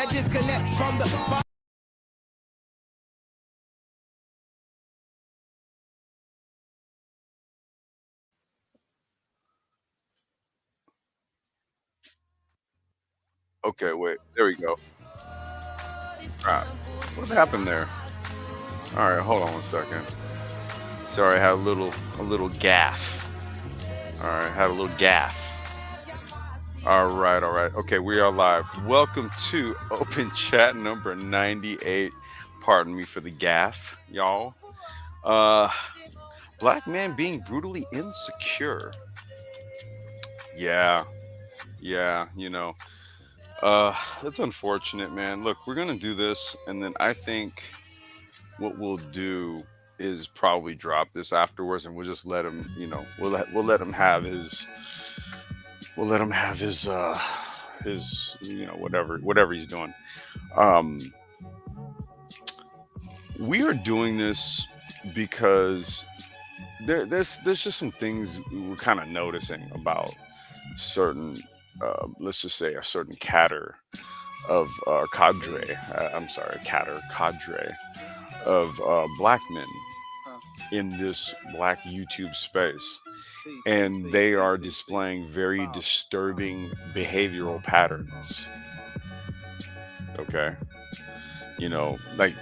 disconnect from the Okay, wait. There we go. Crap. What happened there? All right, hold on one second. Sorry, I had a little gaff. All right, had a little gaff. All right, all right. Okay, we are live. Welcome to Open Chat number 98. Pardon me for the gaff, y'all. Uh Black man being brutally insecure. Yeah, yeah, it's unfortunate, man. Look, we're gonna do this, and then I think what we'll do is probably drop this afterwards, and we'll just let him, we'll let him have his whatever he's doing. Um, we are doing this because there's just some things we're kind of noticing about certain, let's just say a certain cadre of black men in this black YouTube space, and they are displaying very disturbing behavioral patterns. Okay, like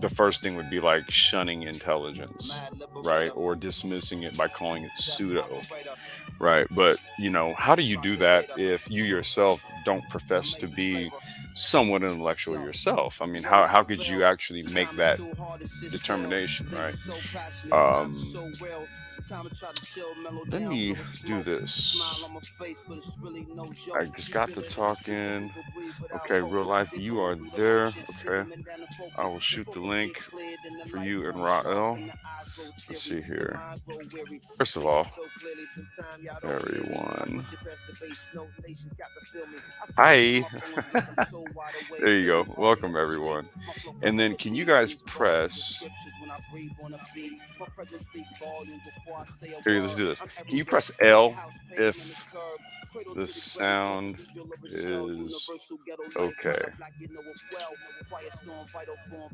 the first thing would be like shunning intelligence, right, or dismissing it by calling it pseudo, right? But how do you do that if you yourself don't profess to be somewhat intellectual yourself? I mean, how could you actually make that determination, right? um Let me do this. I just got to talking. Okay, real life, you are there. Okay, I will shoot the link for you and Rael. Let's see here. First of all, everyone. Hi. There you go. Welcome, everyone. And then, can you guys press? Here, let's do this. Can you press L if the sound is okay?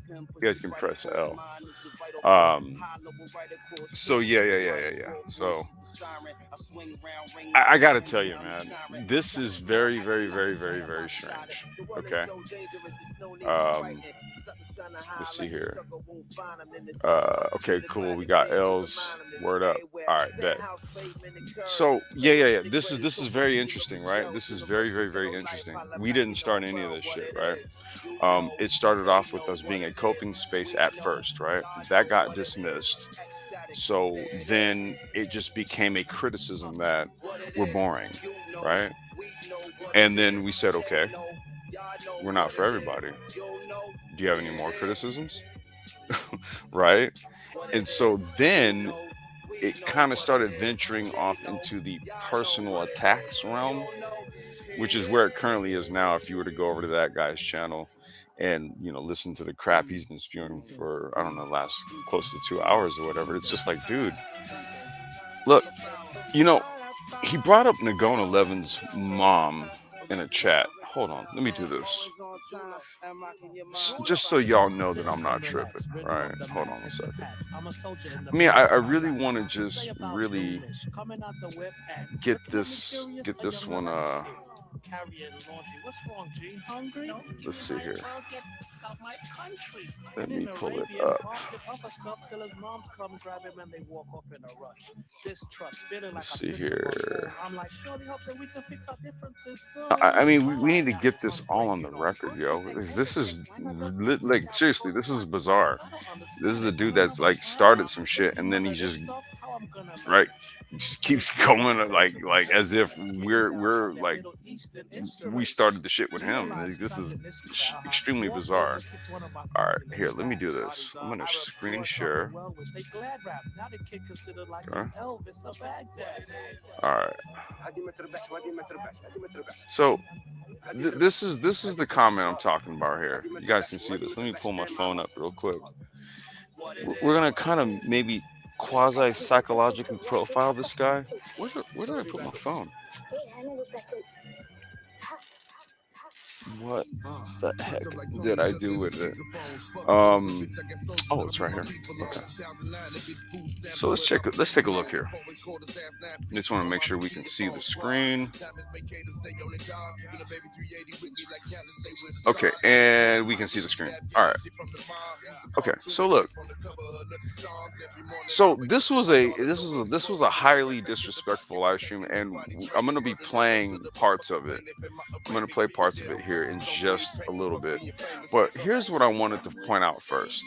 You guys can press L. So yeah. So I gotta tell you, man, this is very, very, very, very, very strange. Okay. Um, let's see here. Okay, cool. We got L's. Word up. All right, bet. So yeah. This is very interesting, right? This is very, very, very interesting. We didn't start any of this shit, right? It started off with us being a coping space at first, right? That got dismissed. So then it just became a criticism that we're boring, right? And then we said, okay, we're not for everybody. Do you have any more criticisms? Right? And so then it kind of started venturing off into the personal attacks realm, which is where it currently is now. If you were to go over to that guy's channel and listen to the crap he's been spewing for, I don't know, last close to 2 hours or whatever, it's just like, dude, look, you know he brought up Nagona Levin's mom in a chat. Hold on, let me do this. Just so y'all know that I'm not tripping, right? Hold on a second. I mean, I really want to just really get this one. Let's see here. Let me pull it up. Let's see here. I mean, we need to get this all on the record, yo. Because this is like, seriously, this is bizarre. This is a dude that's like started some shit, and then he right just keeps going like as if we're like we started the shit with him. Like, this is extremely bizarre. All right, here, let me do this. I'm gonna screen share. Okay. All right. So this is the comment I'm talking about here. You guys can see this. Let me pull my phone up real quick. We're gonna kind of maybe quasi psychologically profile this guy. Where did I put my phone? What the heck did I do with it? Um, oh, it's right here. Okay, so let's take a look here. Just want to make sure we can see the screen. Okay, and we can see the screen. All right. Okay, so look. So this was a highly disrespectful live stream, and I'm gonna be playing parts of it. I'm gonna play parts of it here in just a little bit. But here's what I wanted to point out first.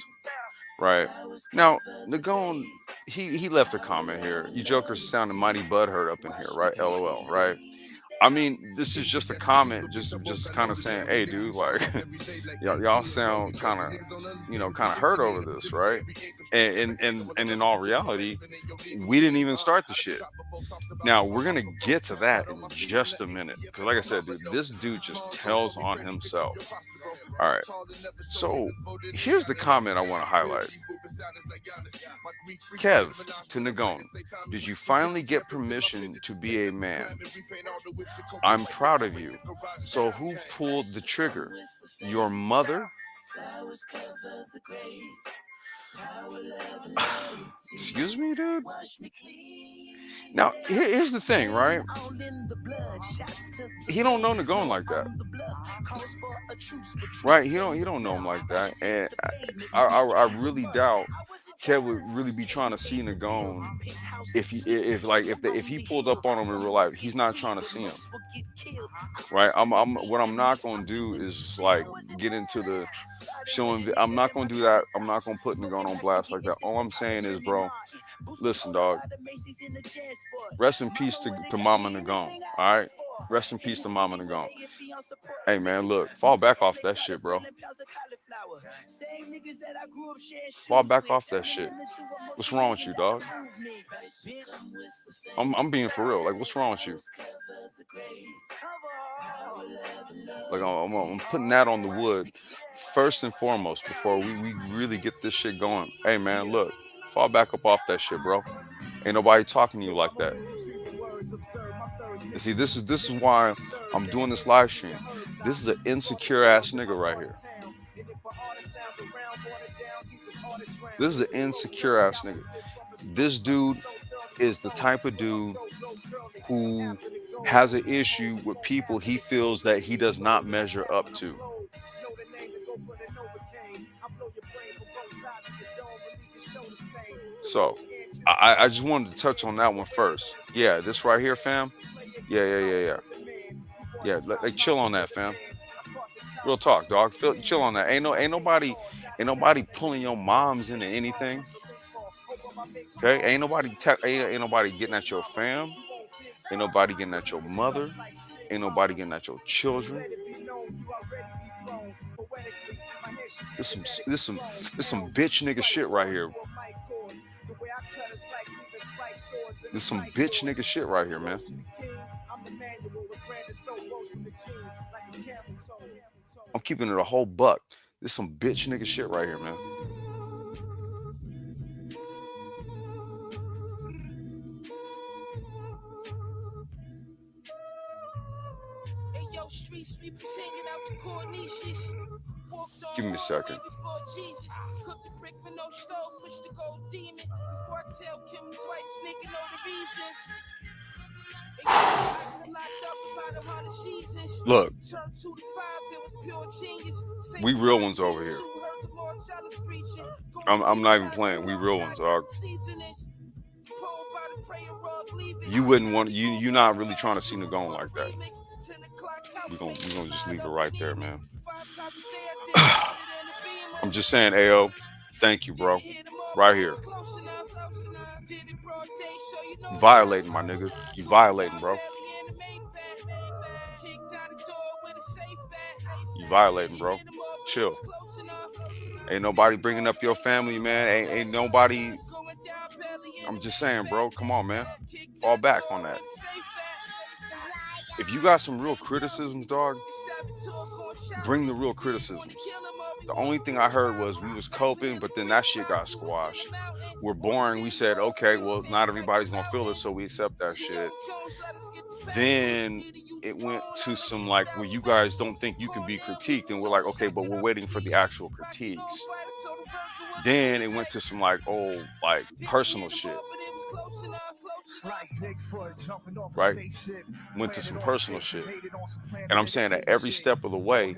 Right. Now, Nagone, he left a comment here. You jokers sounding mighty butthurt up in here, right? LOL, right? I mean, this is just a comment, just kind of saying, hey, dude, like y'all sound kind of hurt over this, right? And in all reality, we didn't even start the shit. Now we're gonna get to that in just a minute. Cause like I said, dude, this dude just tells on himself. All right. So here's the comment I want to highlight. Kev to Nagone, did you finally get permission to be a man? I'm proud of you. So who pulled the trigger? Your mother? Excuse me, dude. Now here's the thing, right? He don't know Nagone like that, right? He don't know him like that, and I really doubt Kev would really be trying to see Nagone if he pulled up on him in real life. He's not trying to see him, right? I'm what I'm not gonna do is like get into the showing. I'm not gonna do that. I'm not gonna put Nagone on blast like that. All I'm saying is, bro, listen, dog. Rest in peace to Mama Nagone. All right. Rest in peace to Mama Nagone. Hey man, look, fall back off that shit, bro. Fall back off that shit. What's wrong with you, dog? I'm being for real. Like, what's wrong with you? Like, I'm putting that on the wood first and foremost before we really get this shit going. Hey man, look, fall back up off that shit, bro. Ain't nobody talking to you like that. You see, this is why I'm doing this live stream. This is an insecure ass nigga right here. This is an insecure ass nigga. This dude is the type of dude who has an issue with people he feels that he does not measure up to. So I just wanted to touch on that one first. Yeah, this right here, fam. Yeah, yeah, yeah, yeah. Yeah, like chill on that, fam. Real talk, dog. Chill on that. Ain't nobody pulling your moms into anything. Okay, ain't nobody getting at your fam. Ain't nobody getting at your mother. Ain't nobody getting at your children. This some bitch nigga shit right here. This some bitch nigga shit right here, man. I'm keeping it a whole buck. This some bitch nigga shit right here, man. Give me a second. Look, we real ones over here. I'm not even playing. We real ones, dog. You wouldn't want you not really trying to see the going like that. We gonna just leave it right there, man. I'm just saying, Ao, thank you, bro. Right here. Violating my nigga. You violating, bro. You violating, bro. Chill. Ain't nobody bringing up your family, man. Ain't nobody. I'm just saying, bro. Come on, man. Fall back on that. If you got some real criticisms, dog, bring the real criticisms. The only thing I heard was we was coping, but then that shit got squashed. We're boring. We said, okay, well, not everybody's gonna feel it, so we accept that shit. Then it went to some like where you guys don't think you can be critiqued, and we're like, okay, but we're waiting for the actual critiques. Then it went to some like old like personal shit, right? Went to some personal shit. And I'm saying that every step of the way,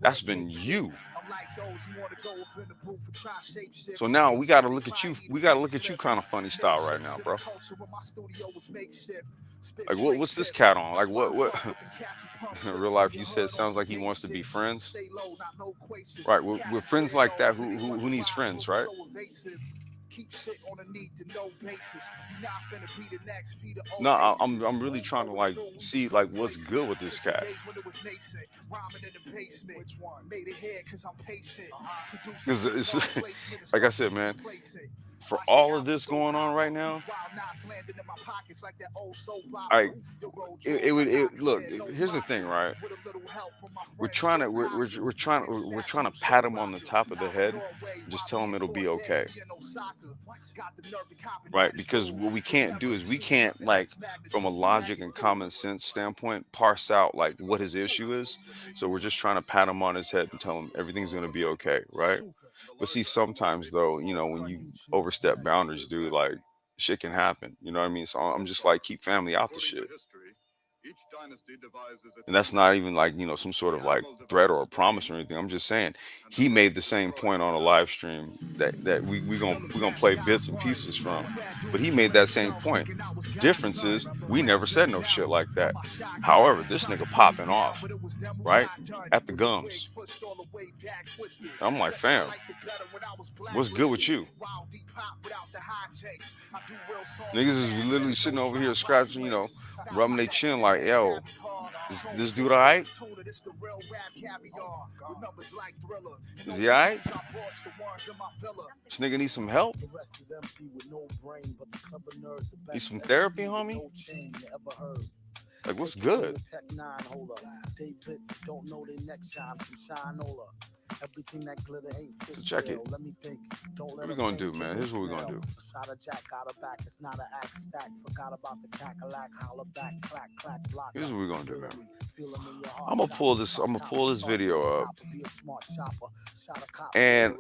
that's been you. So now we got to look at you. We got to look at you kind of funny style right now, bro. Like what's this cat on? Like what in real life you said sounds like he wants to be friends. Right. With friends like that, who needs friends, right? No, I'm really trying to like see like what's good with this cat. Because it's like I said, man, for all of this going on right now, I it would look. Here's the thing, right? We're trying to pat him on the top of the head, just tell him it'll be okay, right? Because what we can't do is we can't like from a logic and common sense standpoint parse out like what his issue is. So we're just trying to pat him on his head and tell him everything's gonna be okay, right? But see, sometimes though, when you overstep boundaries, dude, like shit can happen. You know what I mean? So I'm just like keep family out the shit. And that's not even like, some sort of like threat or a promise or anything. I'm just saying he made the same point on a live stream that we gonna play bits and pieces from. But he made that same point. Difference is we never said no shit like that. However, this nigga popping off, right? At the gums. I'm like, fam, what's good with you? Niggas is literally sitting over here scratching, rubbing their chin like, yo, this dude all right? Is he all right? This nigga need some help? Need some therapy, homie? Like, what's good? So check it. What we gonna do, man? Here's what we're gonna do. Here's what we're gonna do, man. I'm gonna pull this video up, and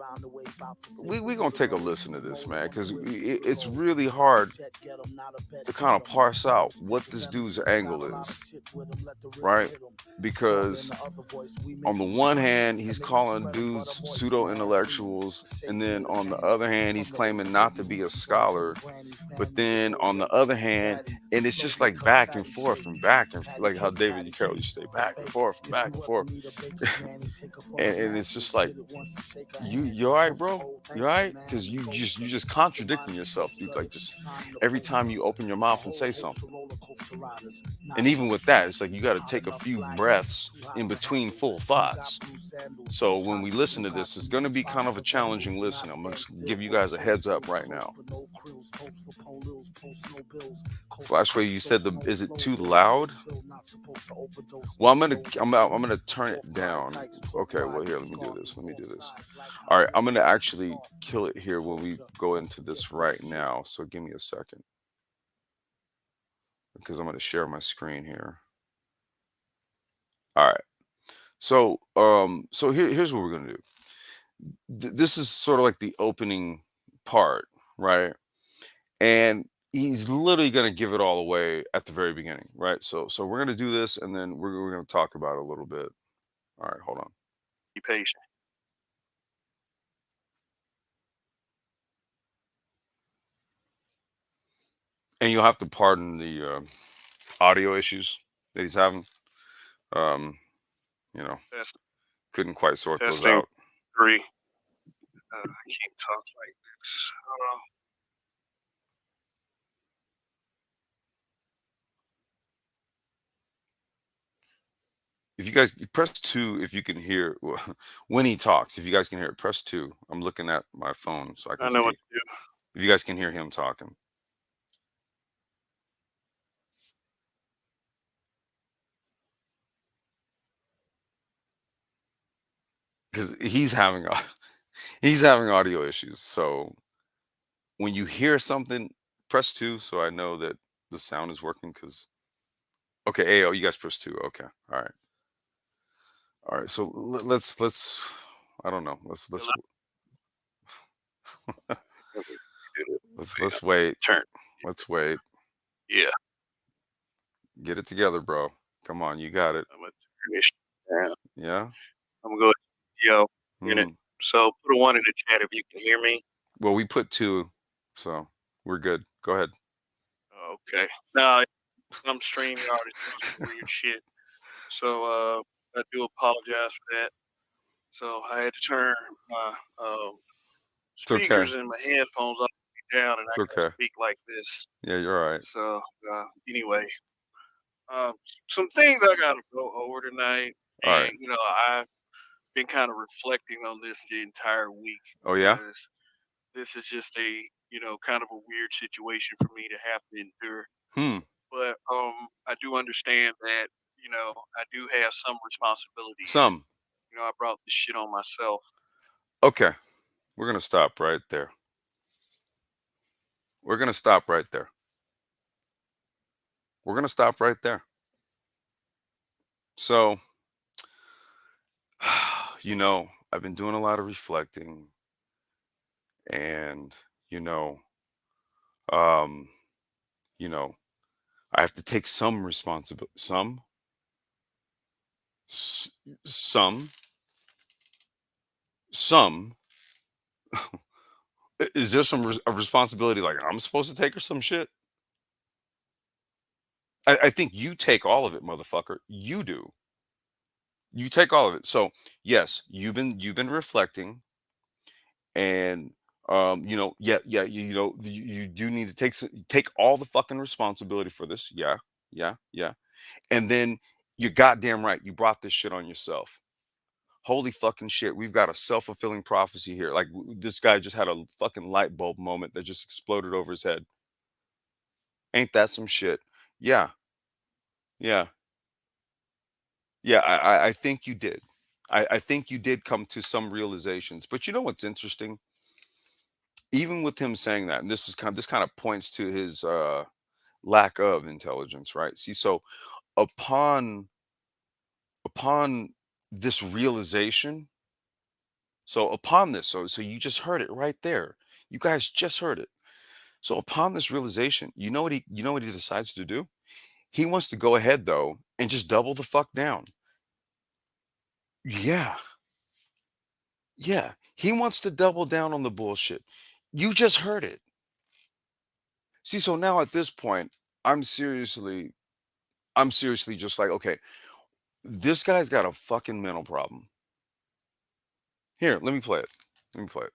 we gonna take a listen to this, man, because it's really hard to kind of parse out what this dude's angle is, right? Because on the one hand, he's calling dudes pseudo intellectuals, and then on the other hand, he's claiming not to be a scholar. But then on the other hand, and it's just like back and forth and back and like how David and Carol used to say back and forth and back and forth. And it's just like you all right, bro? You all right? Because you just contradicting yourself, dude. Like just every time you open your mouth and say something. And even with that, it's like you got to take a few breaths in between full thoughts. So when we listen to this, it's going to be kind of a challenging listen. I'm going to give you guys a heads up right now. Flashway, you said is it too loud? Well, I'm gonna turn it down. Okay, well here, let me do this. Let me do this. All right, I'm gonna actually kill it here when we go into this right now. So give me a second because I'm gonna share my screen here. All right. So here's what we're gonna do. This is sort of like the opening part, right? And he's literally going to give it all away at the very beginning, right? So we're going to do this, and then we're going to talk about it a little bit. All right, hold on. Be patient. And you'll have to pardon the audio issues that he's having. Um, you know, Test. Couldn't quite sort those out. 3. I can't talk like this. If you guys press 2, if you can hear when he talks, if you guys can hear it, press 2. I'm looking at my phone so I can see. What to do. If you guys can hear him talking. Because he's having audio issues. So when you hear something, press 2 so I know that the sound is working. Because Okay, AO, you guys press 2. Okay. All right. All right. So let's I don't know. Well, I we did it. Let's wait. Turn. Let's wait. Yeah, Get it together, bro. Come on, you got it. I'm gonna turn this down. Yeah? I'm gonna go yo in it. Hmm. So put a one in the chat if you can hear me. Well, we put 2, so we're good. Go ahead. Okay. Now some StreamYard is doing some weird shit. So I do apologize for that. So I had to turn my It's okay. speakers and my headphones up and down, and I It's gotta okay. speak like this. Yeah, you're all right. So anyway, um, some things I gotta go over tonight, All right. and I've been kind of reflecting on this the entire week Oh yeah? because this is just a kind of a weird situation for me to have to endure. Hmm. But I do understand that I do have some responsibility in it. Some. I brought this shit on myself. Okay. We're going to stop right there. We're going to stop right there. We're going to stop right there. So, I've been doing a lot of reflecting and, you know, um, you know, I have to take some responsibility. S- some, some. Is there some a responsibility like I'm supposed to take or some shit? I think you take all of it, motherfucker. You do. You take all of it. So yes, you've been reflecting, and yeah, you do need to take all the fucking responsibility for this. Yeah, yeah, yeah. And then you're goddamn right. You brought this shit on yourself. Holy fucking shit. We've got a self-fulfilling prophecy here. Like this guy just had a fucking light bulb moment that just exploded over his head. Ain't that some shit? Yeah, yeah, yeah. I think you did. I think you did come to some realizations. But you know what's interesting? Even with him saying that, and this kind of points to his lack of intelligence, right? See, so upon upon this realization, upon this, so you just heard it right there. You guys just heard it. So upon this realization, you know what he decides to do? He wants to go ahead though and just double the fuck down. Yeah. Yeah. He wants to double down on the bullshit. You just heard it. See, so now at this point, I'm seriously I'm seriously just like, okay, this guy's got a fucking mental problem. Here, let me play it. Let me play it.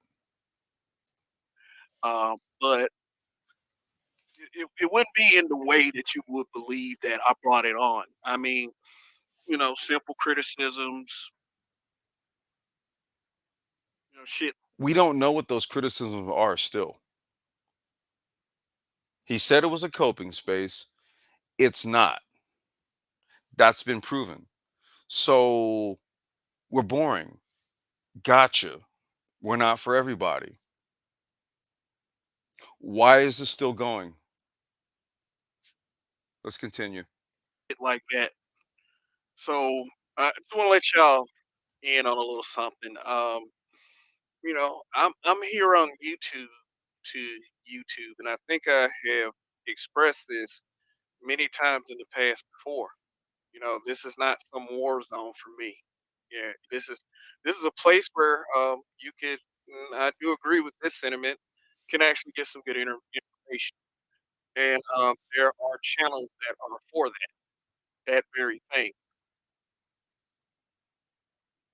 But it wouldn't be in the way that you would believe that I brought it on. I mean, simple criticisms, shit We don't know what those criticisms are still. He said it was a coping space. It's not. That's been proven. So we're boring. Gotcha. We're not for everybody. Why is this still going? Let's continue. like that. So I just want to let y'all in on a little something. I'm here on YouTube, and I think I have expressed this many times in the past before. This is not some war zone for me. Yeah, this is a place where you could. I do agree with this sentiment. Can actually get some good information, and there are channels that are for that very thing.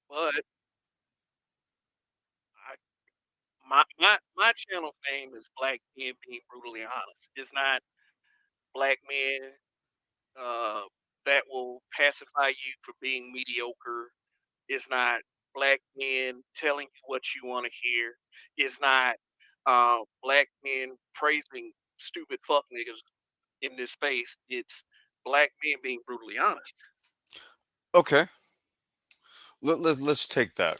But I, my channel name is Black Men Being Brutally Honest. It's not black men uh, that will pacify you for being mediocre. It's not black men telling you what you want to hear. It's not black men praising stupid fuck niggas in this space. It's black men being brutally honest. Okay. Let's take that.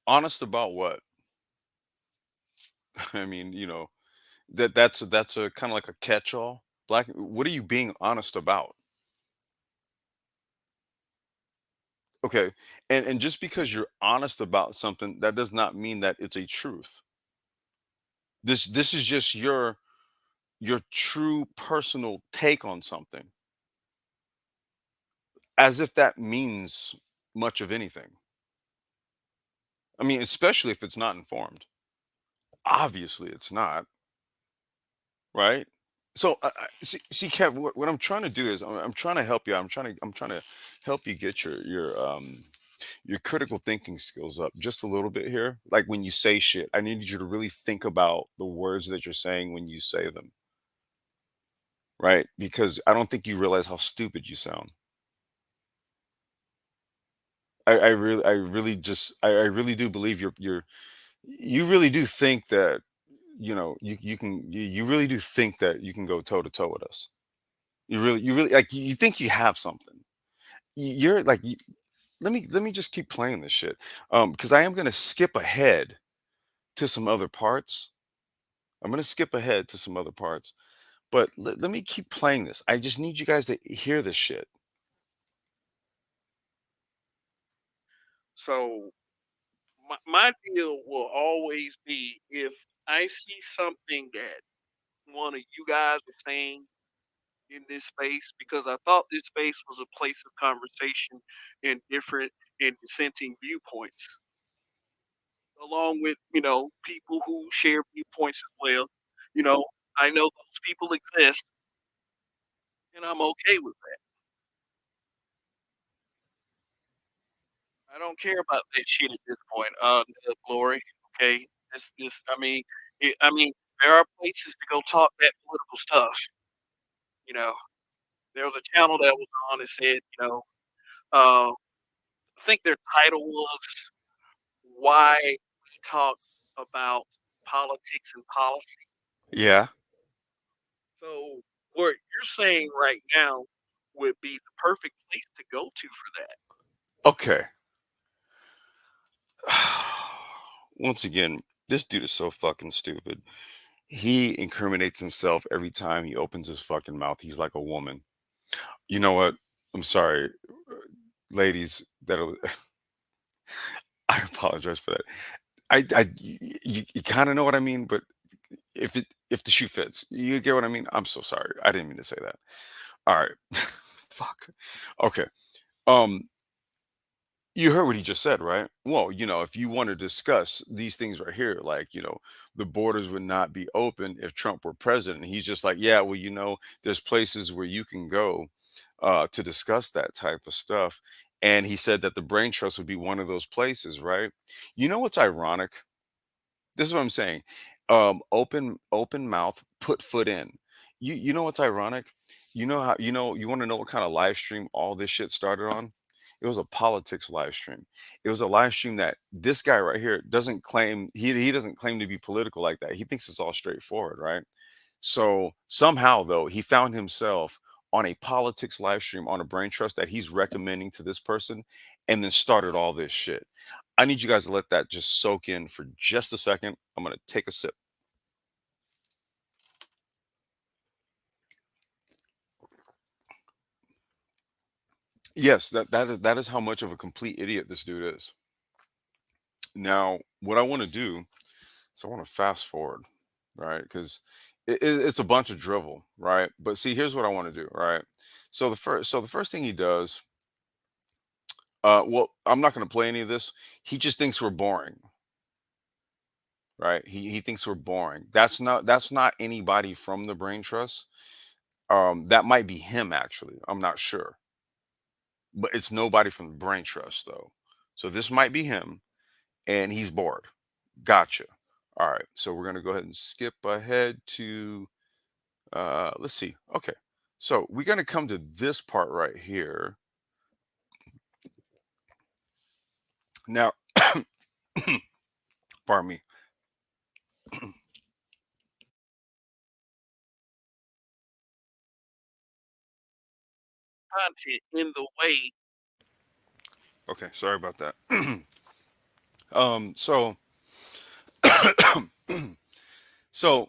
Honest about what? I mean, that's a kind of like a catch-all. Black, what are you being honest about? Okay. And just because you're honest about something, that does not mean that it's a truth. This is just your true personal take on something, as if that means much of anything. I mean, especially if it's not informed. Obviously, it's not, right? So, see, Kev, what I'm trying to do is I'm trying to help you. I'm trying to help you get your critical thinking skills up just a little bit here. Like when you say shit, I need you to really think about the words that you're saying when you say them, right? Because I don't think you realize how stupid you sound. I really do believe you really do think that you really do think that you can go toe to toe with us. You really like you think you have something. You're like let me just keep playing this shit. Because I am gonna skip ahead to some other parts. I'm gonna skip ahead to some other parts, but let me keep playing this. I just need you guys to hear this shit. So my deal will always be if I see something that one of you guys are saying in this space, because I thought this space was a place of conversation and different and dissenting viewpoints, along with people who share viewpoints as well. You know, I know those people exist, and I'm okay with that. I don't care about that shit at this point. The glory, okay. This. I mean, there are places to go talk that political stuff. You know, there was a channel that was on that said, uh, I think their title was "Why We Talk About Politics and Policy." Yeah. So, what you're saying right now would be the perfect place to go to for that. Okay. Once again, this dude is so fucking stupid. He incriminates himself every time he opens his fucking mouth. He's like a woman. You know what? I'm sorry, ladies. That I apologize for that. You kind of know what I mean, but if the shoe fits, you get what I mean. I'm so sorry. I didn't mean to say that. All right. Fuck. Okay. Um, you heard what he just said, right? Well, if you want to discuss these things right here, like, the borders would not be open if Trump were president. He's just like, yeah, well, there's places where you can go to discuss that type of stuff. And he said that the brain trust would be one of those places, right? You know what's ironic? This is what I'm saying. Open mouth, put foot in. You know what's ironic? You want to know what kind of live stream all this shit started on? It was a politics live stream. It was a live stream that this guy right here doesn't claim he doesn't claim to be political like that. He thinks it's all straightforward, right? So somehow though, he found himself on a politics live stream on a brain trust that he's recommending to this person and then started all this shit. I need you guys to let that just soak in for just a second. I'm going to take a sip. Yes, that is how much of a complete idiot this dude is. Now, what I want to do is I want to fast forward, right? Because it's a bunch of drivel, right? But see, here's what I want to do, right? So the first thing he does, well, I'm not going to play any of this. He just thinks we're boring, right? He thinks we're boring. That's not anybody from the brain trust. That might be him actually. I'm not sure, but it's nobody from the brain trust though. So this might be him, and he's bored. Gotcha. All right. So we're gonna go ahead and skip ahead to let's see. Okay. So we're gonna come to this part right here. Now, pardon me. Content in the way. Okay, sorry about that. So so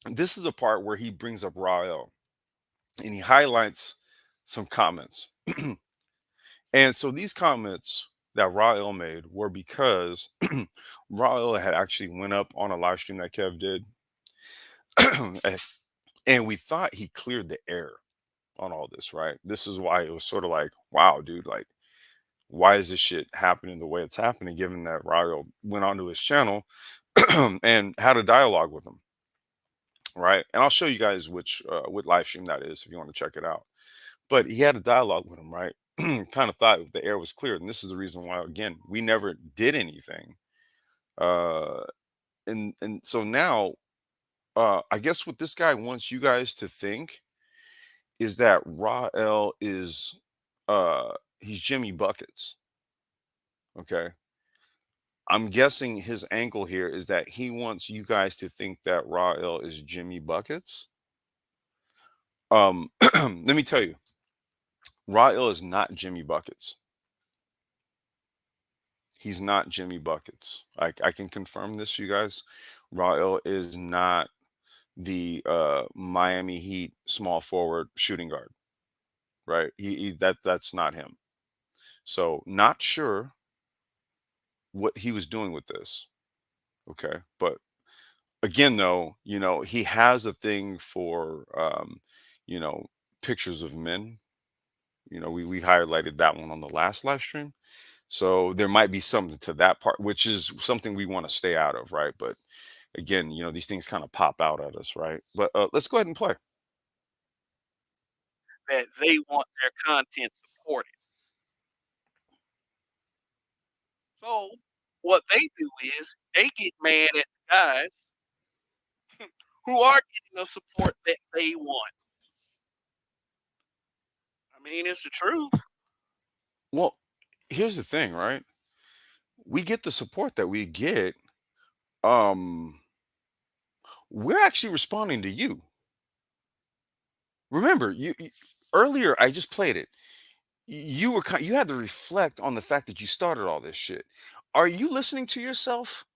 this is a part where he brings up Rael and he highlights some comments. And so these comments that Rael made were because Rael had actually went up on a live stream that Kev did, and we thought he cleared the air on all this, right? This is why it was sort of like, wow, dude, like, why is this shit happening the way it's happening? Given that Rael went onto his channel and had a dialogue with him, right? And I'll show you guys which what live stream that is if you want to check it out. But he had a dialogue with him, right? Kind of thought the air was cleared, and this is the reason why. Again, we never did anything. Uh, and so now, I guess what this guy wants you guys to think is that Rael is, uh, he's Jimmy Buckets. Okay, I'm guessing his angle here is that he wants you guys to think that Rael is Jimmy Buckets. Let me tell you, Rael is not Jimmy Buckets. He's not Jimmy Buckets. I can confirm this, you guys. Rael is not the Miami Heat small forward shooting guard, right? That's not him. So not sure what he was doing with this. Okay, but again, though, he has a thing for you know pictures of men. We highlighted that one on the last live stream. So there might be something to that part, which is something we want to stay out of, right? But again, these things kind of pop out at us, right? But let's go ahead and play. that they want their content supported. So what they do is they get mad at the guys who are getting the support that they want. I mean, it's the truth. Well, here's the thing, right? We get the support that we get. Um, we're actually responding to you. Remember, earlier I just played it. You had to reflect on the fact that you started all this shit. Are you listening to yourself?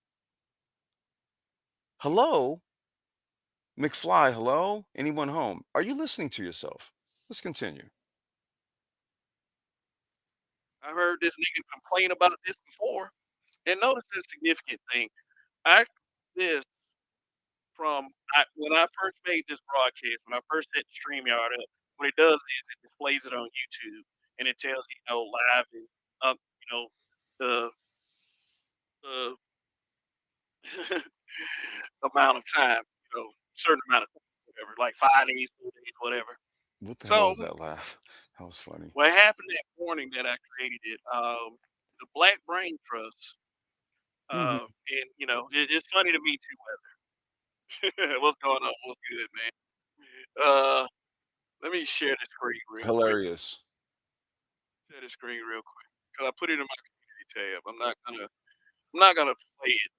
Hello, McFly. Hello, anyone home? Are you listening to yourself? Let's continue. I heard this nigga complain about this before. And notice the significant thing. I this from when I first made this broadcast, when I first set the StreamYard up, what it does is it displays it on YouTube and it tells you, live and up, the the amount of time, certain amount of time, whatever, like 5 days, 4 days, whatever. What the hell So was that laugh? That was funny. what happened that morning that I created it, the Black Brain Trust, Mhm. and it's funny to me too. What's going on? What's good, man? Uh, let me share the screen real quick. Hilarious. Share the screen real quick because I put it in my community tab. I'm not gonna play it.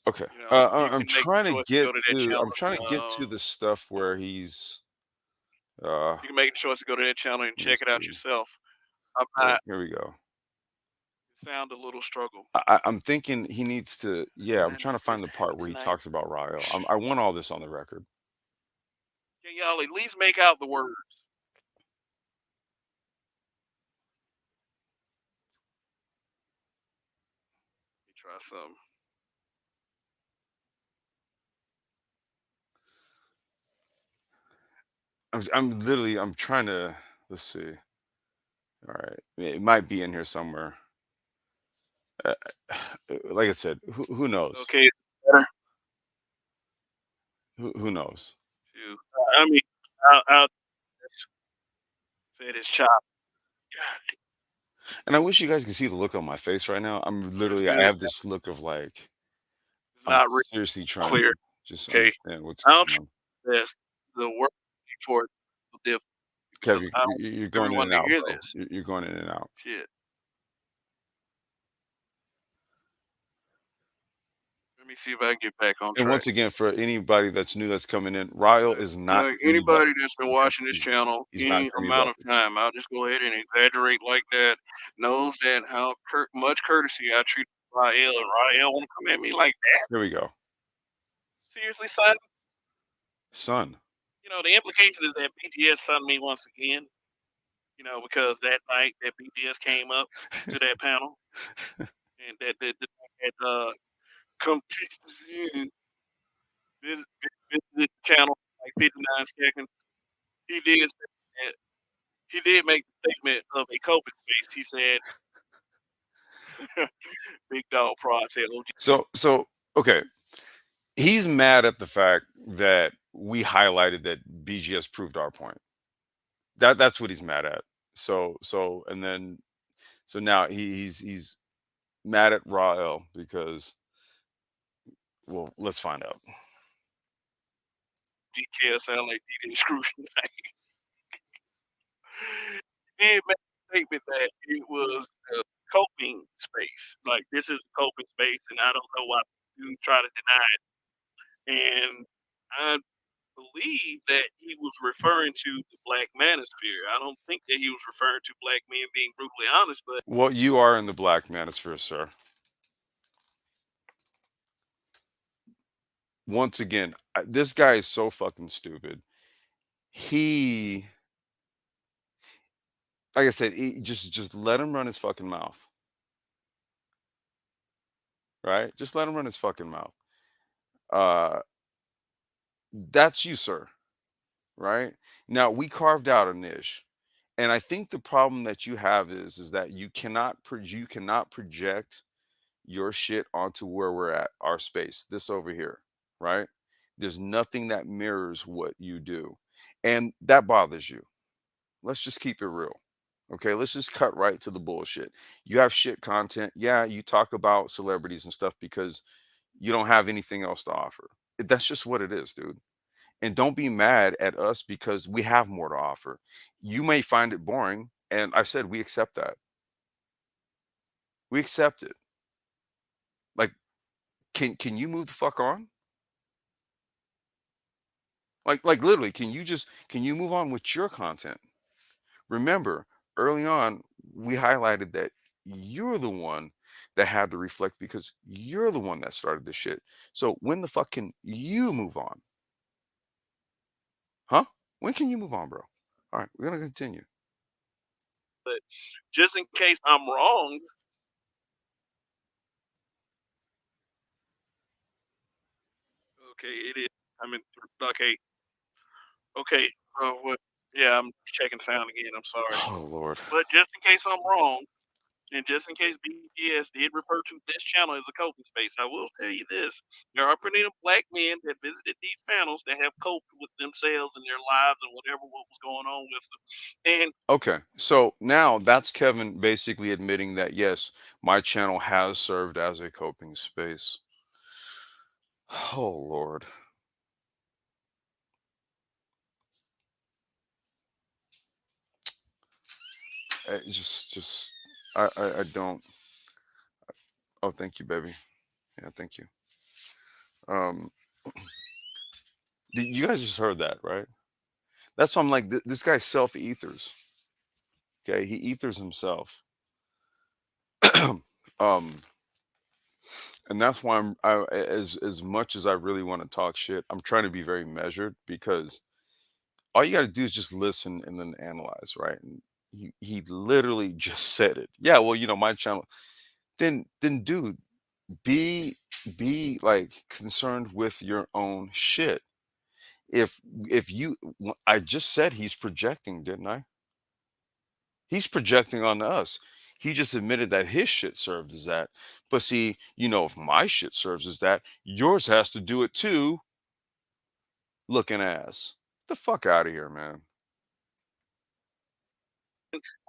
Okay. You I'm can make the trying to choice to get go to that to. channel. I'm trying to get to Um, the stuff where he's. Uh, you can make the choice to go to that channel and let me check it out see. yourself. I'm Here, not. here we go. Sound a little struggle. I'm thinking he needs to. Yeah, I'm Man, trying to this find the part happened where he tonight. talks about Rael. I want all this on the record. Can y'all at least make out the words? Let me try some. I'm trying to. Let's see. All right, it might be in here somewhere. Uh, like I said, who knows? Okay, better. Who knows? Shoot. I mean, I'll say this chop. God, And I wish you guys could see the look on my face right now. let's I do this. have this look of like It's I'm not really seriously trying to clear. just Okay, understand what's I'll going try on. this. The word for it will differ Kev, because I don't you're want going in everyone and to out, hear bro. this. You're going in and out. Shit. Let me see if I can get back on And track. once again, for anybody that's new that's coming in, Ryle Like, is not Jimmy anybody Buckets. that's been Okay, watching this channel he's not any Jimmy amount of Buckets. time, I'll just go ahead and exaggerate like that, knows that how much courtesy I treat Rael, and Rael want to come at me like that? Here we go, Seriously, son? son. The implication is that BTS sunned me once again. because that night that BTS came up to that panel and that had come in visited the channel for like 59 seconds. He did say that he did make the statement of a coping space. He said, "Big dog prod said OG." So okay, he's mad at the fact that we highlighted that BGS proved our point. That's what he's mad at. And then now he's mad at Raw L because, well, let's find out. DK sound like DJ Screw. He did make a statement that it was a coping space. Like this is a coping space, and I don't know why you try to deny it. And I believe that he was referring to the black manosphere. I don't think that he was referring to black men being brutally honest, but Well, you are in the black manosphere, sir. Once again, this guy is so fucking stupid. He, like I said, just let him run his fucking mouth, right? Just let him run his fucking mouth. Uh, that's you, sir. Right now, we carved out a niche, and I think the problem that you have is that you cannot project your shit onto where we're at, our space, this over here, right? There's nothing that mirrors what you do, and that bothers you. Let's just keep it real. Okay, let's just cut right to the bullshit. You have shit content. Yeah, you talk about celebrities and stuff because you don't have anything else to offer. That's just what it is, dude. And don't be mad at us because we have more to offer. You may find it boring, and I said we accept that. We accept it. Like, can you move the fuck on? Like literally, can you move on with your content? Remember, early on, we highlighted that you're the one that had to reflect because you're the one that started this shit. So when the fuck can you move on? Huh? When can you move on, bro? All right, we're gonna continue. just in case I'm wrong, okay, it is. I mean, okay, okay. What? Yeah, I'm checking sound again. I'm sorry, Oh Lord. but just in case I'm wrong, and just in case BTS did refer to this channel as a coping space, I will tell you this: there are plenty of black men that visited these panels that have coped with themselves and their lives and whatever what was going on with them. And Okay, so now that's Kevin basically admitting that yes, my channel has served as a coping space. Oh Lord. Just I don't. Oh, thank you, baby. Yeah, thank you. Um, you guys just heard that, right? That's why I'm like, this guy self ethers. Okay, he ethers himself. um, and that's why as much as I really want to talk shit, I'm trying to be very measured because all you got to do is just listen and then analyze, right? And he literally just said it. Yeah, well, my channel. Then, dude, be like concerned with your own shit. If you, I just said he's projecting, didn't I? He's projecting on us. He just admitted that his shit served as that. But see, if my shit serves as that, yours has to do it too. Looking ass. The fuck out of here, man.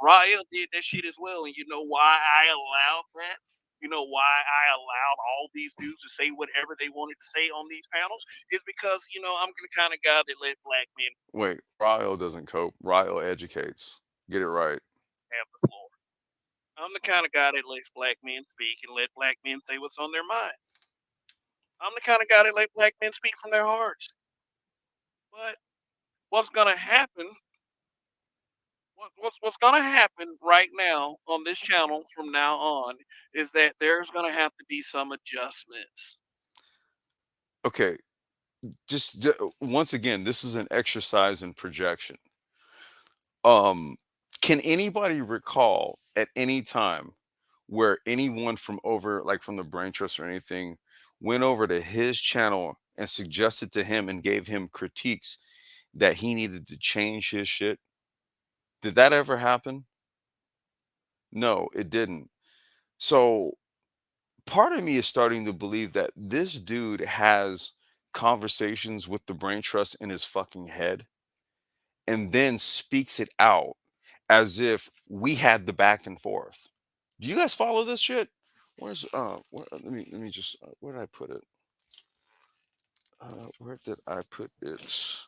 Raya did that shit as well, and you know why I allowed that? You know why I allowed all these dudes to say whatever they wanted to say on these panels is because I'm the kind of guy that let black men Wait, Ryle doesn't cope. Ryle educates. Get it right. have the floor. I'm the kind of guy that lets black men speak and let black men say what's on their minds. I'm the kind of guy that let black men speak from their hearts. But what's gonna happen? What's gonna happen right now on this channel from now on is that there's gonna have to be some adjustments. Okay, once again, this is an exercise in projection. Um, Can anybody recall at any time where anyone from over, like from the brain trust or anything, went over to his channel and suggested to him and gave him critiques that he needed to change his shit? Did that ever happen? No, it didn't. So part of me is starting to believe that this dude has conversations with the brain trust in his fucking head and then speaks it out as if we had the back and forth. Do you guys follow this shit? Let me just where did I put it? Where did I put it?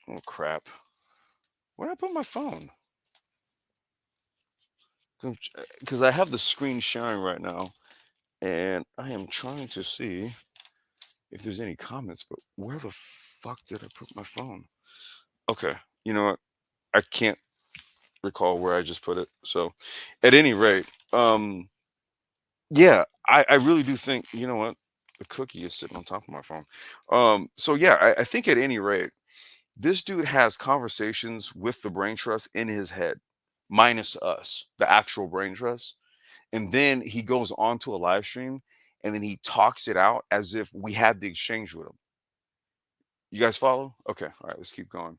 Oh crap! Where did I put my phone? Because I have the screen sharing right now, and I am trying to see if there's any comments. But where the fuck did I put my phone? Okay, you know what? I can't recall where I just put it. So, at any rate, yeah, I really do think, you know what? The cookie is sitting on top of my phone. So yeah, I think at any rate, this dude has conversations with the brain trust in his head, minus us, the actual brain trust. And then he goes on to a live stream and then he talks it out as if we had the exchange with him. You guys follow? Okay. All right, let's keep going.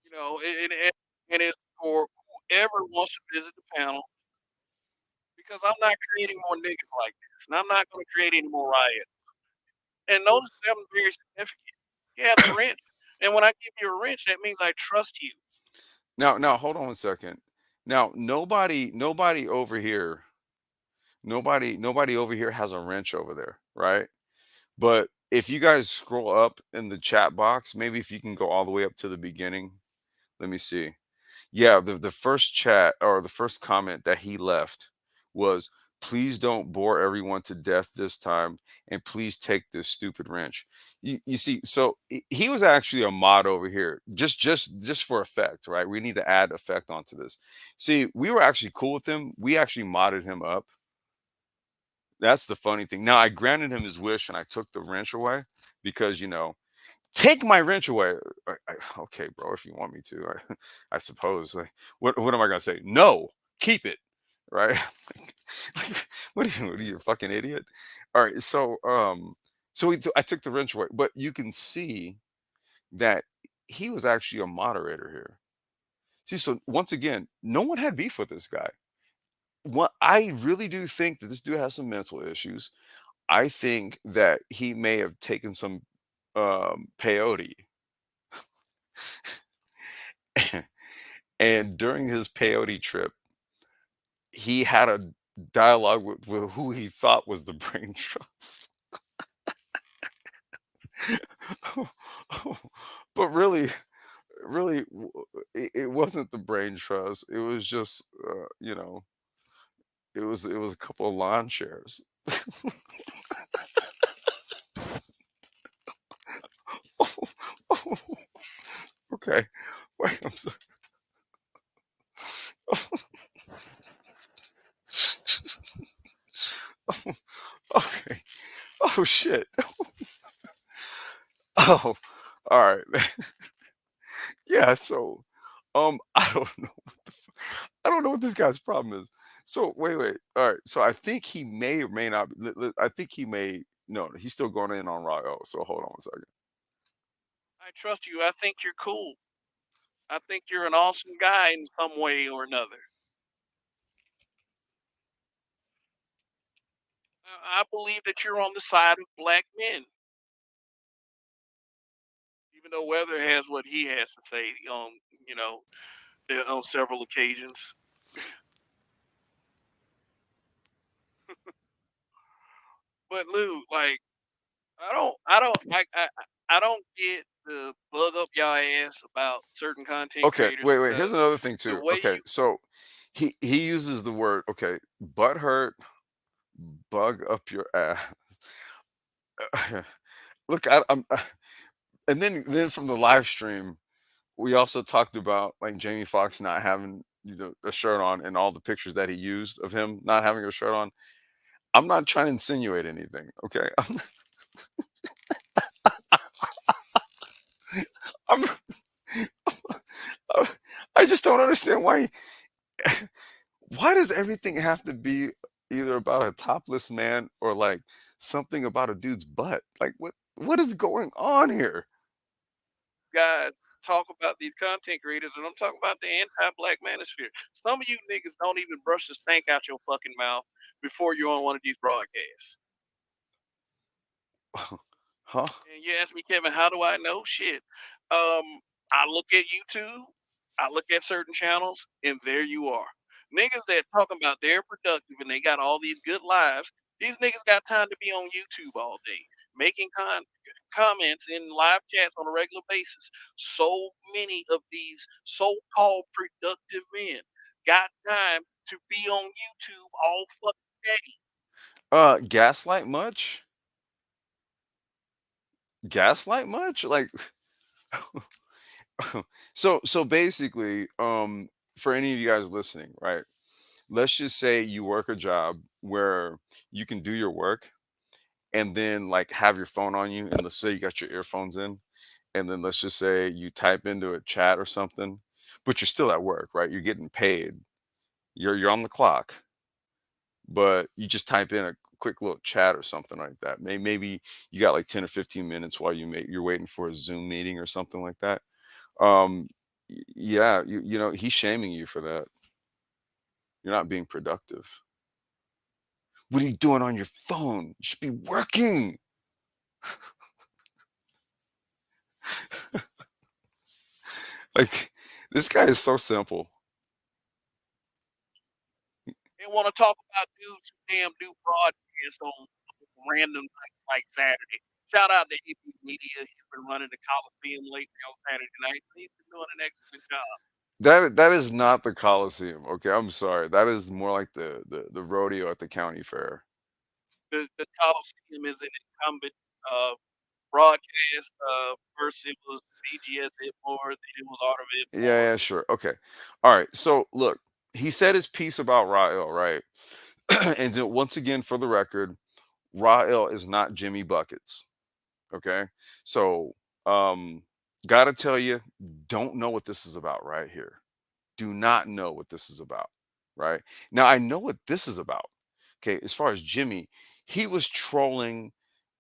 You know, and it's for whoever wants to visit the panel because I'm not creating more niggas like this, and I'm not going to create any more riots. And notice that I'm very significant. You have the wrench, and when I give you a wrench, that means I trust you. Now hold on 1 second. Now nobody over here, nobody over here has a wrench over there, right? But if you guys scroll up in the chat box, maybe if you can go all the way up to the beginning, let me see. Yeah, the first chat or the first comment that he left was, "Please don't bore everyone to death this time, and please take this stupid wrench." You see, so he was actually a mod over here, just for effect, right? We need to add effect onto this. See, we were actually cool with him. We actually modded him up. That's the funny thing. Now I granted him his wish, and I took the wrench away because take my wrench away. Okay, bro, if you want me to, I suppose. Like, what am I gonna say? No, keep it, right? Like, what are you, a fucking idiot? All right, so I took the wrench away, but you can see that he was actually a moderator here. See, so once again, no one had beef with this guy. What I really do think that this dude has some mental issues. I think that he may have taken some peyote. And during his peyote trip, he had a dialogue with who he thought was the brain trust. But really, it wasn't the brain trust. It was just, it was a couple of lawn chairs. Okay, wait, I'm sorry. Okay. Oh shit. Oh, all right. Yeah. So, I don't know. I don't know what this guy's problem is. So wait. All right. So I think he may or may not. I think he may. No, he's still going in on Rayo. So hold on 1 second. I trust you. I think you're cool. I think you're an awesome guy in some way or another. I believe that you're on the side of black men, even though Weather has what he has to say on, you know, on several occasions. But Lou, like, I don't get the bug up y'all ass about certain content Okay. creators Wait. Here's because another thing the too. way Okay. you So he uses the word butt hurt, bug up your ass. Look, and then from the live stream, we also talked about like Jamie Foxx not having a shirt on and all the pictures that he used of him not having a shirt on. I'm not trying to insinuate anything, okay? I'm don't understand why why does everything have to be either about a topless man or like something about a dude's butt? Like what is going on here? Guys talk about these content creators, and I'm talking about the anti-black manosphere. Some of you niggas don't even brush the stank out your fucking mouth before you're on one of these broadcasts. Huh? And you ask me, Kevin, how do I know? Shit. I look at YouTube, I look at certain channels, and there you are. Niggas that talking about they're productive and they got all these good lives. These niggas got time to be on YouTube all day, making comments in live chats on a regular basis. So many of these so-called productive men got time to be on YouTube all fucking day. Gaslight much? Gaslight much? Like so basically, for any of you guys listening, right? Let's just say you work a job where you can do your work and then like have your phone on you, and let's say you got your earphones in, and then let's just say you type into a chat or something, but you're still at work, right? You're getting paid. You're on the clock, but you just type in a quick little chat or something like that. Maybe you got like 10 or 15 minutes while you're waiting for a Zoom meeting or something like that. Yeah, you know, he's shaming you for that. You're not being productive. What are you doing on your phone? You should be working. Like, this guy is so simple. They want to talk about dudes who damn do broadcast on random nights like Saturday. Shout out to hippie media. He's been running the Coliseum lately on Saturday night. He's been doing an excellent job. That is not the Coliseum. Okay, I'm sorry. That is more like the rodeo at the county fair. The Coliseum is an incumbent broadcast. First it was BGS Itmore, then it was Art of Yeah, Itmore. yeah, sure. Okay. All right. So look, he said his piece about Rael, right? And then once again, for the record, Rael is not Jimmy Buckets. Okay. So gotta tell you, don't know what this is about right here. Do not know what this is about, right? Now I know what this is about. Okay, as far as Jimmy, he was trolling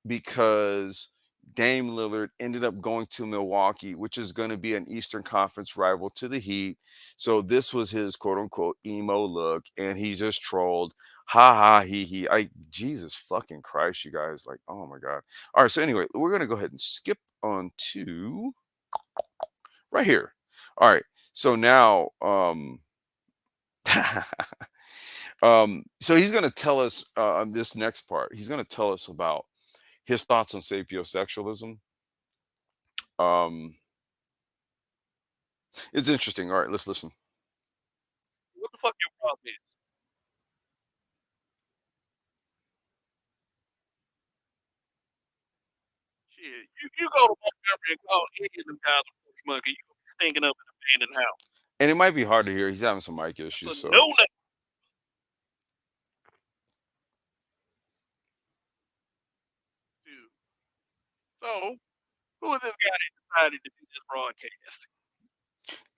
because Dame Lillard ended up going to Milwaukee, which is going to be an Eastern Conference rival to the Heat. So this was his quote unquote emo look, and he just trolled. Ha ha he he. I Jesus fucking Christ, you guys. Like, oh my God. All right, so anyway, we're gonna go ahead and skip on to right here. All right. So now so he's going to tell us on this next part, he's going to tell us about his thoughts on sapiosexualism. Um, it's interesting. All right, let's listen. What the fuck your problem is? Shit, you go to Montgomery and call any of them guys a porch monkey, you gonna be stinking up an abandoned house. And it might be hard to hear. He's having some mic That's issues. a So no-no. Dude. So, who is this guy that decided to do this broadcast?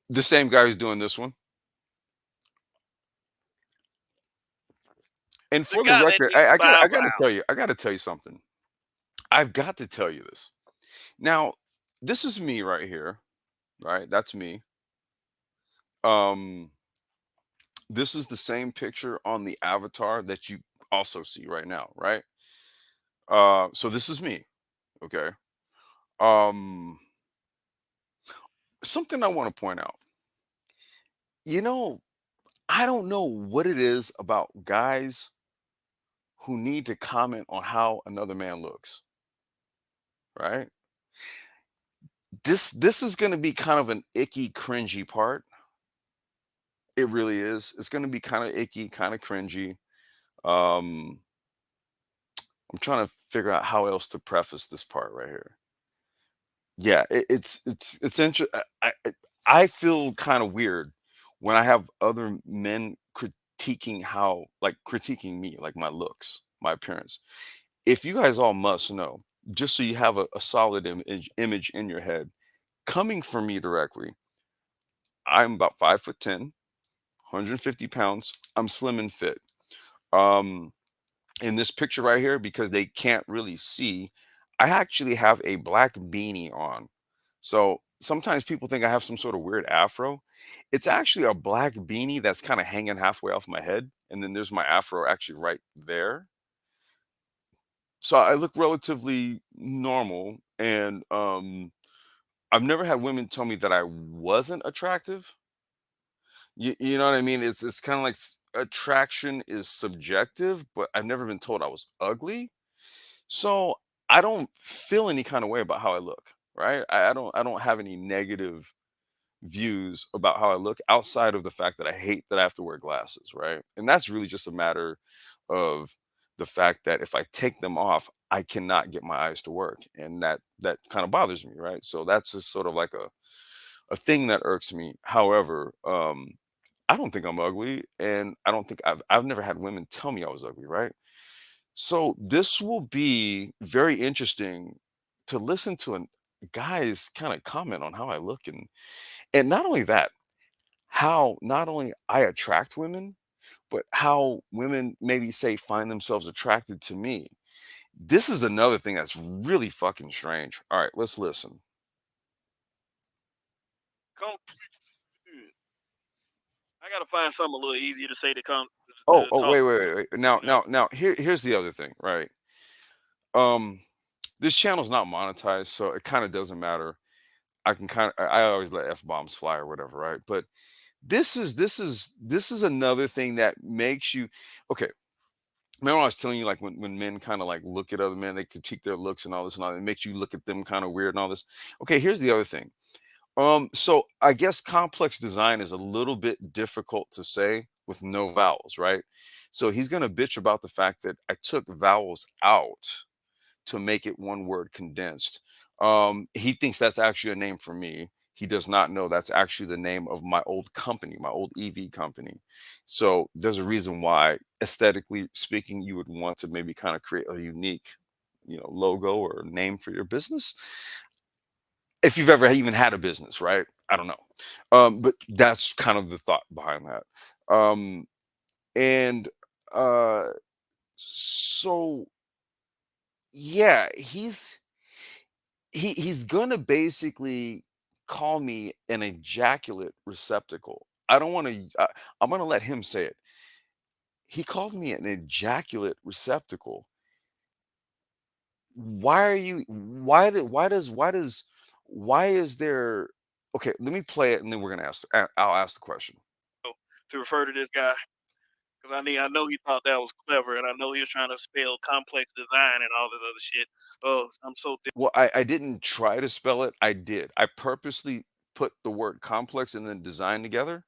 the same guy who's doing this one. And The for the guy that record, needs I Bow got to Wow. tell you, I got to tell you something. I've got to tell you this. Now, this is me right here, right? That's me. Um, this is the same picture on the avatar that you also see right now, right? So this is me. Okay. Um, something I want to point out. You know, I don't know what it is about guys who need to comment on how another man looks, right? This is going to be kind of an icky, cringy part. It really is. It's going to be kind of icky, kind of cringy. Um, I'm trying to figure out how else to preface this part right here. Yeah, it's interesting. I feel kind of weird when I have other men critiquing critiquing me, like my looks, my appearance. If you guys all must know, just so you have a solid image in your head, coming from me directly, I'm about 5'10", 150 pounds. I'm slim and fit. Um, in this picture right here, because they can't really see, I actually have a black beanie on. So sometimes people think I have some sort of weird afro. It's actually a black beanie that's kind of hanging halfway off my head. And then there's my afro actually right there. So I look relatively normal. And I've never had women tell me that I wasn't attractive. You know what I mean? It's kind of like attraction is subjective, but I've never been told I was ugly. So I don't feel any kind of way about how I look, right? I don't have any negative views about how I look outside of the fact that I hate that I have to wear glasses, right? And that's really just a matter of the fact that if I take them off, I cannot get my eyes to work, and that kind of bothers me, right? So that's just sort of like a thing that irks me. However, I don't think I'm ugly, and I don't think I've never had women tell me I was ugly, right? So this will be very interesting to listen to a guy's kind of comment on how I look, and not only that, how not only I attract women, but how women maybe say find themselves attracted to me. This is another thing that's really fucking strange. All right, let's listen. Come, I gotta find something a little easier to say to come Oh, to oh, talk. wait. Now, here's the other thing, right? Um, this channel's not monetized, so it kind of doesn't matter. I can kind of I always let f bombs fly or whatever, right? But this is another thing that makes you okay. Remember I was telling you like when men kind of like look at other men, they critique their looks and all this and all that. It makes you look at them kind of weird and all this. Okay, here's the other thing. So I guess complex design is a little bit difficult to say with no vowels, right? So he's gonna bitch about the fact that I took vowels out to make it one word condensed. He thinks that's actually a name for me. He does not know that's actually the name of my old company, my old EV company. So there's a reason why, aesthetically speaking, you would want to maybe kind of create a unique, logo or name for your business. If you've ever even had a business, right? I don't know. But that's kind of the thought behind that. And uh, so yeah, he's gonna basically call me an ejaculate receptacle. I don't want to. I'm gonna let him say it. He called me an ejaculate receptacle. Why are you? Why is there? Okay, let me play it, and then we're gonna ask. I'll ask the question. To refer to this guy because I know he thought that was clever, and I know he was trying to spell complex design and all this other shit. Oh, I'm so Well, I didn't try to spell it. I did. I purposely put the word complex and then design together,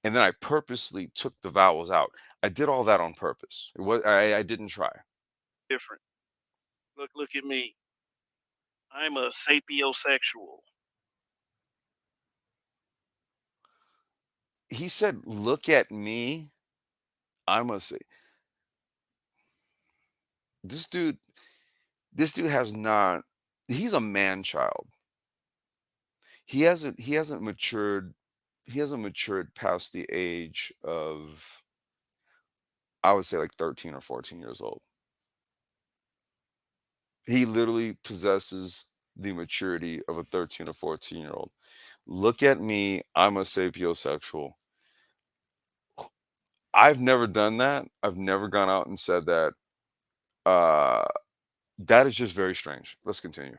and then I purposely took the vowels out. I did all that on purpose. I didn't try. different. Look at me. I'm a sapiosexual. He said, "Look at me." I must say, this dude, this dude has not. He's a man child. He hasn't matured. He hasn't matured past the age of, I would say, like 13 or 14 years old. He literally possesses the maturity of a 13 or 14-year-old. Look at me. I'm a sapiosexual. I've never done that. I've never gone out and said that. Uh, that is just very strange. Let's continue.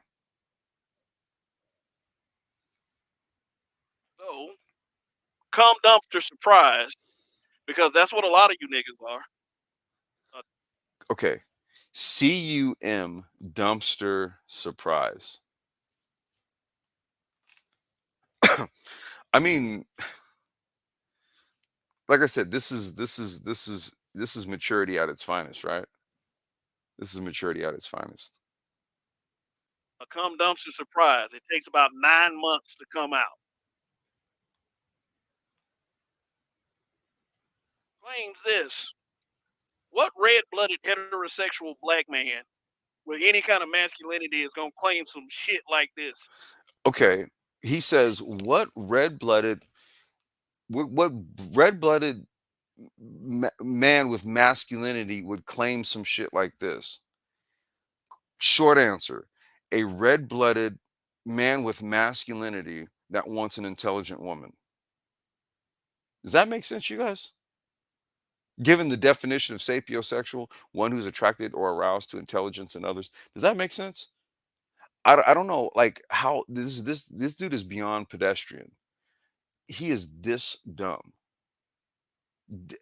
So come dumpster surprise because that's what a lot of you niggas are. Uh, Okay. CUM dumpster surprise. I mean, like I said, this is maturity at its finest, right? This is maturity at its finest. a come dumpster surprise. It takes about 9 months to come out. Claims this. What red blooded heterosexual black man with any kind of masculinity is gonna claim some shit like this? Okay. He says, "What red-blooded What red-blooded man with masculinity would claim some shit like this? Short answer, a red-blooded man with masculinity that wants an intelligent woman. Does that make sense, you guys? Given the definition of sapiosexual, one who's attracted or aroused to intelligence in others, does that make sense? I don't know, like, how this dude is beyond pedestrian. He is this dumb. D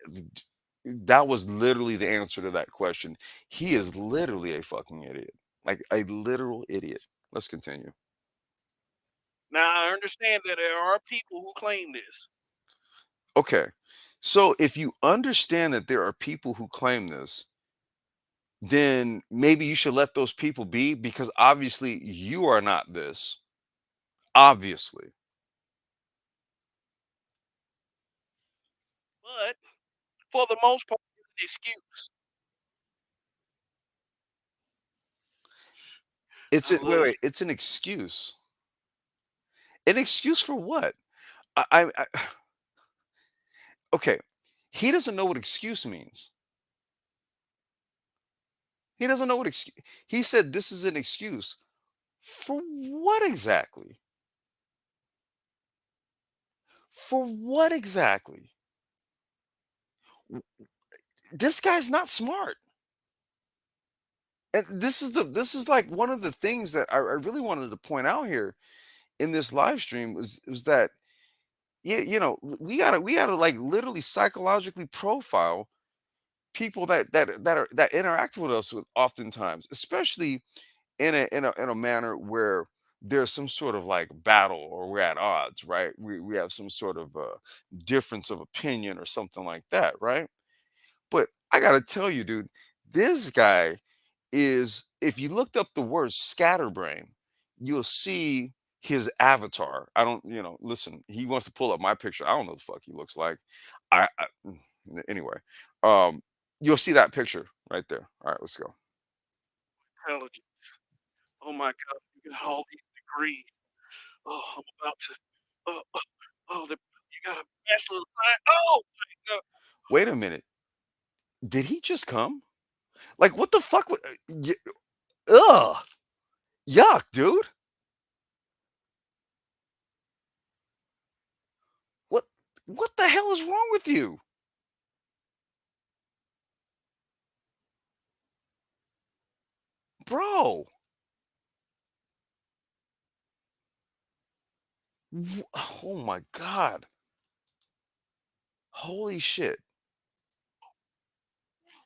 that was literally the answer to that question. He is literally a fucking idiot, like a literal idiot. Let's continue. Now I understand that there are people who claim this. Okay, so if you understand that there are people who claim this, then maybe you should let those people be because obviously you are not this. Obviously. But for the most part, it's an excuse. It's I a wait, love wait, it's an excuse. An excuse for what? I okay. He doesn't know what excuse means. He doesn't know what excuse. He said this is an excuse. For what exactly? For what exactly? W- This guy's not smart. And this is like one of the things that I really wanted to point out here in this live stream was that yeah, we gotta like literally psychologically profile people that interact with us with oftentimes, especially in a manner where there's some sort of like battle or we're at odds, right? We have some sort of difference of opinion or something like that, right? But I gotta tell you, dude, this guy is if you looked up the word scatterbrain, you'll see his avatar. I don't, listen, he wants to pull up my picture. I don't know the fuck he looks like. Anyway, um, you'll see that picture right there. All right, let's go. intelligence. Oh my God, you got all these degrees. Oh, I'm about to. Oh, oh, oh you got a bachelor's of science. Oh my God. Wait a minute. Did he just come? Like, what the fuck? Ugh, yuck, dude. What? What the hell is wrong with you, bro? Oh my god. Holy shit.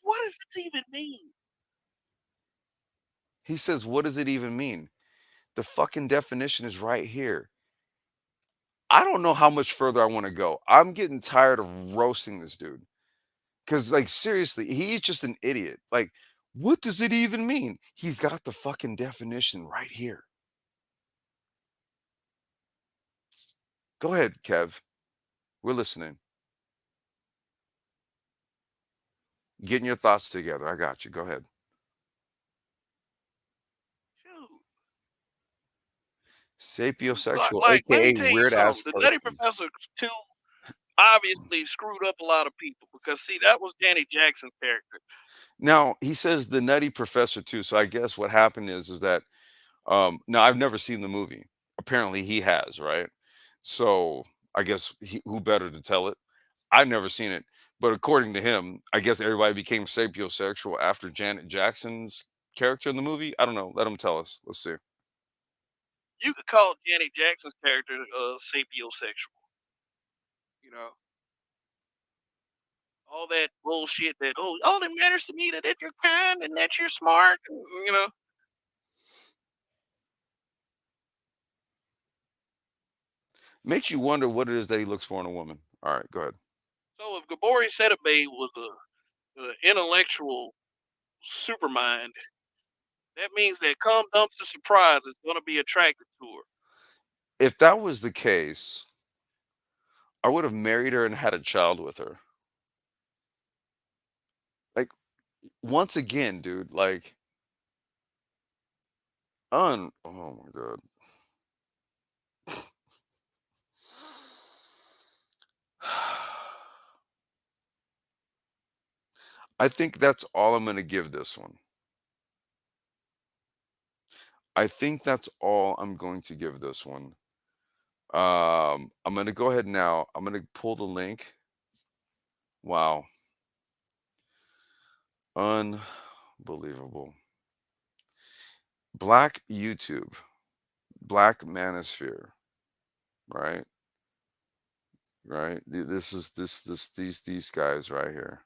What does this even mean? He says, "What does it even mean?" The fucking definition is right here. I don't know how much further I want to go. I'm getting tired of roasting this dude. Cause like seriously, he's just an idiot. Like, what does it even mean? He's got the fucking definition right here. Go ahead, Kev. We're listening. Getting your thoughts together. I got you. Go ahead. Shoot. Sapiosexual, Let me aka tell you weird ass something. The Nutty persons. Professor too obviously screwed up a lot of people because see that was Danny Jackson's character. Now he says the nutty professor too. So I guess what happened is that now I've never seen the movie. Apparently he has, right? So I guess who better to tell it? I've never seen it, but according to him, I guess everybody became sapiosexual after Janet Jackson's character in the movie. I don't know. Let him tell us. Let's see. You could call Danny Jackson's character sapiosexual. You know, all that bullshit that all that matters to me that you're kind and that you're smart. You know, Makes you wonder what it is that he looks for in a woman. All right, go ahead. so if Gabori Sedabay was a intellectual supermind, that means that come dumpster surprise is going to be attracted to her. If that was the case, I would have married her and had a child with her. Like once again, dude, like oh my god. I think that's all I'm gonna give this one. I think that's all I'm going to give this one. I'm gonna go ahead now. I'm gonna pull the link. Wow, unbelievable. Black YouTube, Black Manosphere, right? Right. This is these guys right here.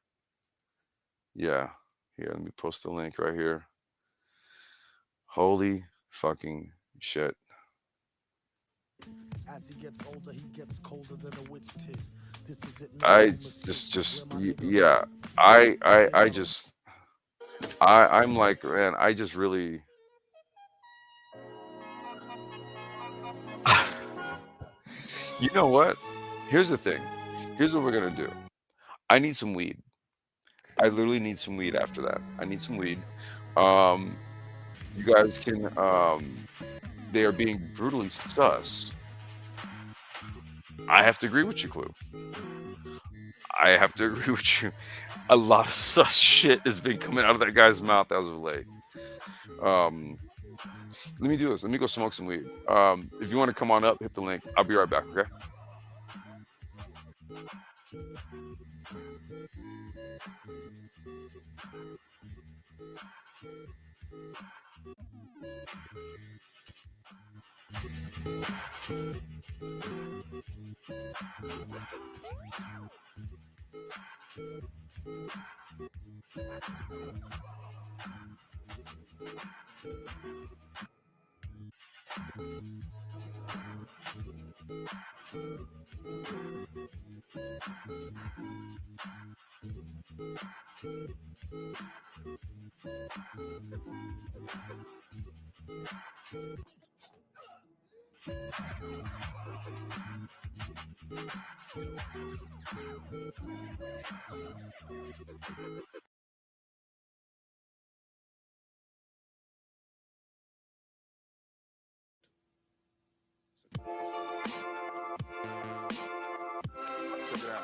Yeah. Here, let me post the link right here. Holy fucking shit. As he gets older, he gets colder than a witch tit. This is it, make I no mistake. Where just my niggas yeah. at? They I wanna just I'm like, man, I just really you know what? Here's the thing. Here's what we're gonna do. I need some weed. I literally need some weed after that. I need some weed. Um, you guys can they are being brutally sus. I have to agree with you, Clue. I have to agree with you. A lot of sus shit has been coming out of that guy's mouth as of late. Um, let me do this. Let me go smoke some weed. If you want to come on up, hit the link. I'll be right back. Okay. Check it out.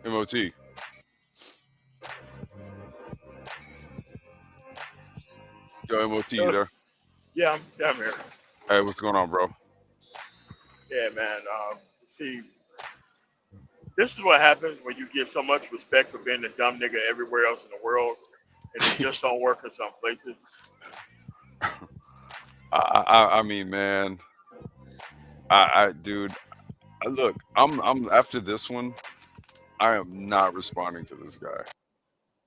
MOT. Yo, MOT, you Yes. there? I'm here. Hey, what's going on, bro? Yeah, man. See, this is what happens when you get so much respect for being a dumb nigga everywhere else in the world, and it just don't work in some places. I mean, man, dude, look, I'm after this one. I am not responding to this guy.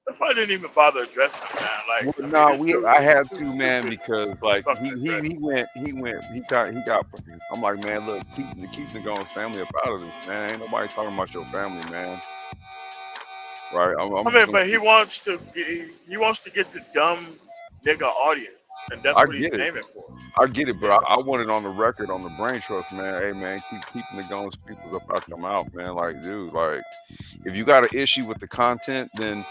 That's why I didn't even bother addressing him, man. Like, Well, I mean, no, it's I it's had too to, man, stupid because to like fucking address. he got. I'm like, man, look, keep the going family up out of this, man. Ain't nobody talking about your family, man. Right? I I'm just mean, gonna but keep. he wants to get the dumb nigga audience, and that's I what he's get it. aiming for. I get it, but Yeah. I want it on the record, on the brain trust, man. Hey, man, keeping the guns, people's up out your mouth, man. Like, dude, like, if you got an issue with the content, then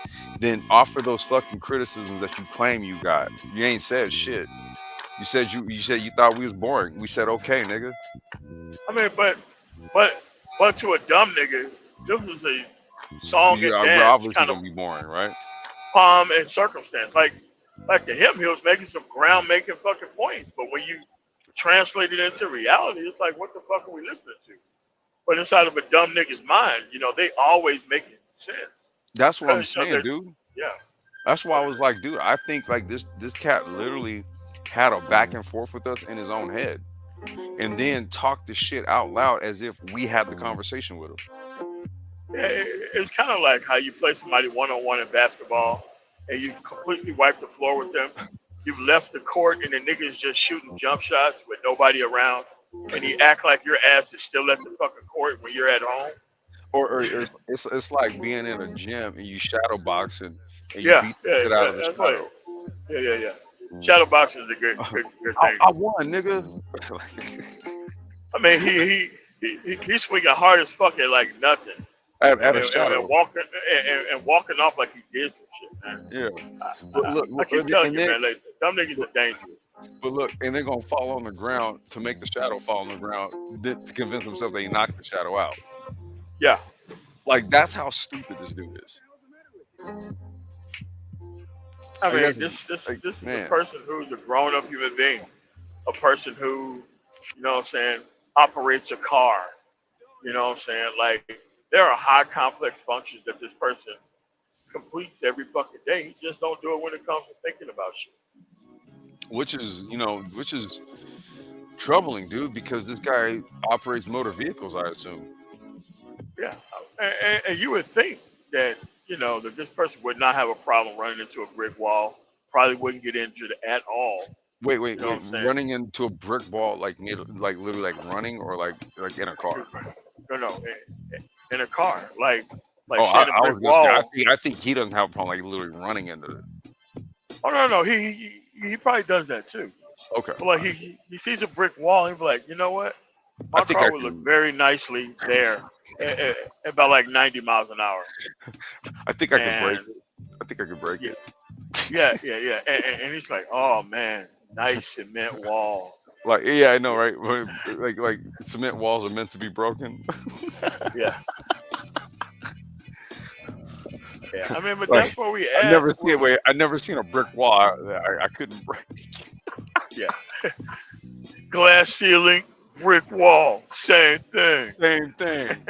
offer those fucking criticisms that you claim you got. You ain't said shit. You said you thought we was boring. We said okay, nigga. I mean, but but to a dumb nigga, this was a song and We're dance obviously kind of gonna be boring, right? palm and circumstance. Like to him, he was making some ground making fucking points. But when you translate it into reality, it's like, what the fuck are we listening to? But inside of a dumb nigga's mind, they always making sense. That's what I'm Cause saying, they're, dude. yeah. That's why So I was like, dude, I think like this cat literally had a back and forth with us in his own head, and then talked the shit out loud as if we had the conversation with him. yeah, it's kind of like how you play somebody one on one in basketball, and you completely wipe the floor with them. You've left the court, and the nigga's just shooting jump shots with nobody around, and he act like your ass is still at the fucking court when you're at home. Or it's like being in a gym and you shadow boxing and you Yeah, beat yeah, the shit out of the that's what. shadow. Yeah, yeah, yeah. Shadow boxing is a good thing. I won, nigga. I mean, he's swinging hard as fuck at like nothing. I At a mean, and shadow. walking and walking off like he did some shit, man. Yeah. I, But I, look, I keep telling and you, then man, like dumb niggas but, are dangerous. but look, and they're gonna fall on the ground to make the shadow fall on the ground to convince themselves they knocked the shadow out. Yeah, Like that's how stupid this dude is. I Like mean, that's like this is a man. person who's a grown up human being, a person who, what I'm saying, operates a car. You know what I'm saying? Like there are high complex functions that this person completes every fucking day. He just don't do it when it comes to thinking about shit. Which is troubling, dude, because this guy operates motor vehicles, I assume. Yeah, and you would think that that this person would not have a problem running into a brick wall. Probably wouldn't get injured at all. You know what Wait. I'm saying? Running into a brick wall, like literally like running or like in a car. No, no, in a car, Oh, like saying a I was brick gonna say, wall. I think he doesn't have a problem like literally running into it. Oh no, no, he probably does that too. Okay, But like he sees a brick wall, and he'd be like, you know what? I My think car I would look can. very nicely there at about like 90 miles an hour. I think I could break And it. I think I could break yeah, it. yeah. And he's like, oh man, nice cement wall. Like yeah, I know, right? Like cement walls are meant to be broken. Yeah, yeah. I mean, but Like that's where we I've at. never seen wait, I've never seen a brick wall I couldn't break. Yeah, glass ceiling, brick wall, same thing. Same thing.